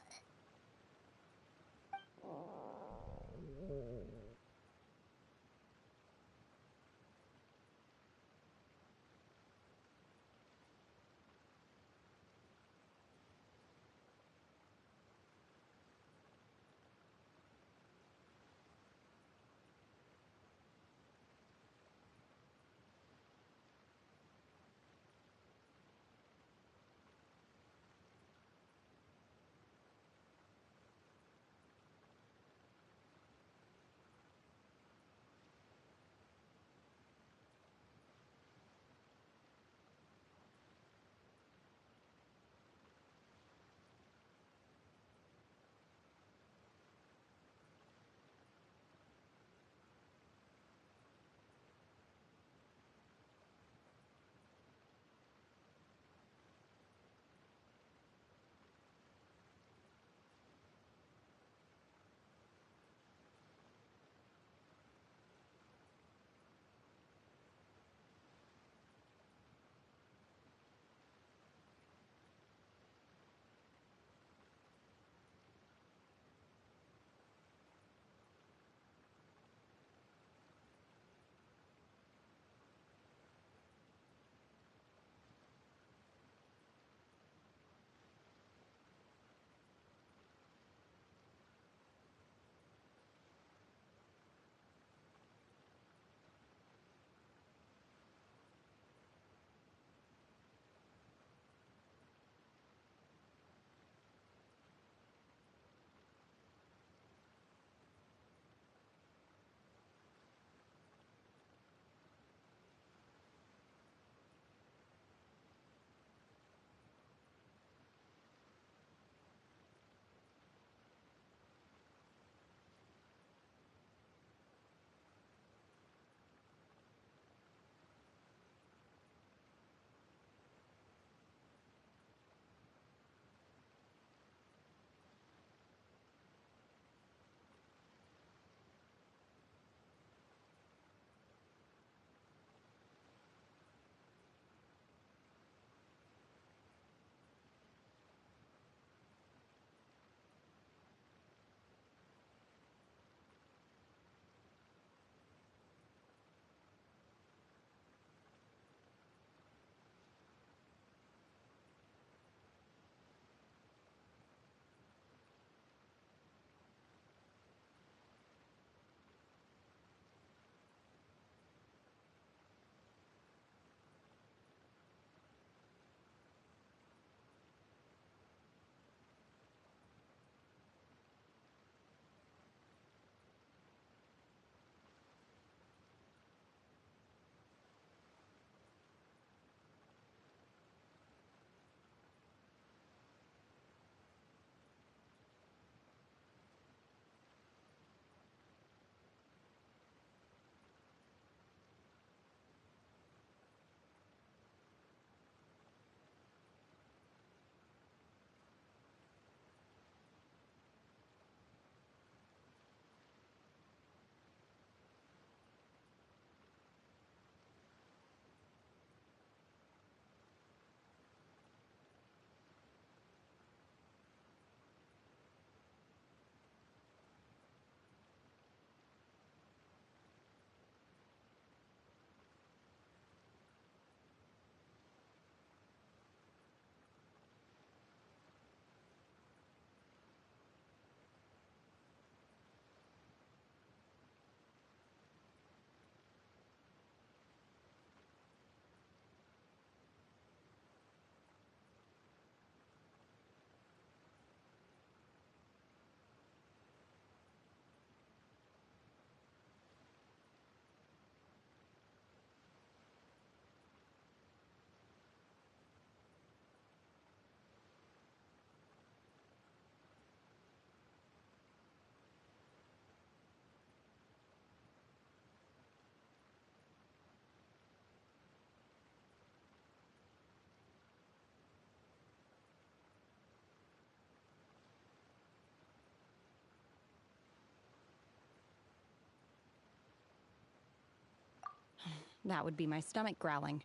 That would be my stomach growling.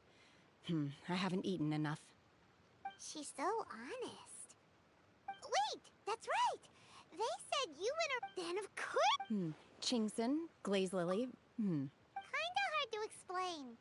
I haven't eaten enough. She's so honest. Wait, that's right! They said you and her... Then of course... Chingson, Glaze Lily, Kinda hard to explain.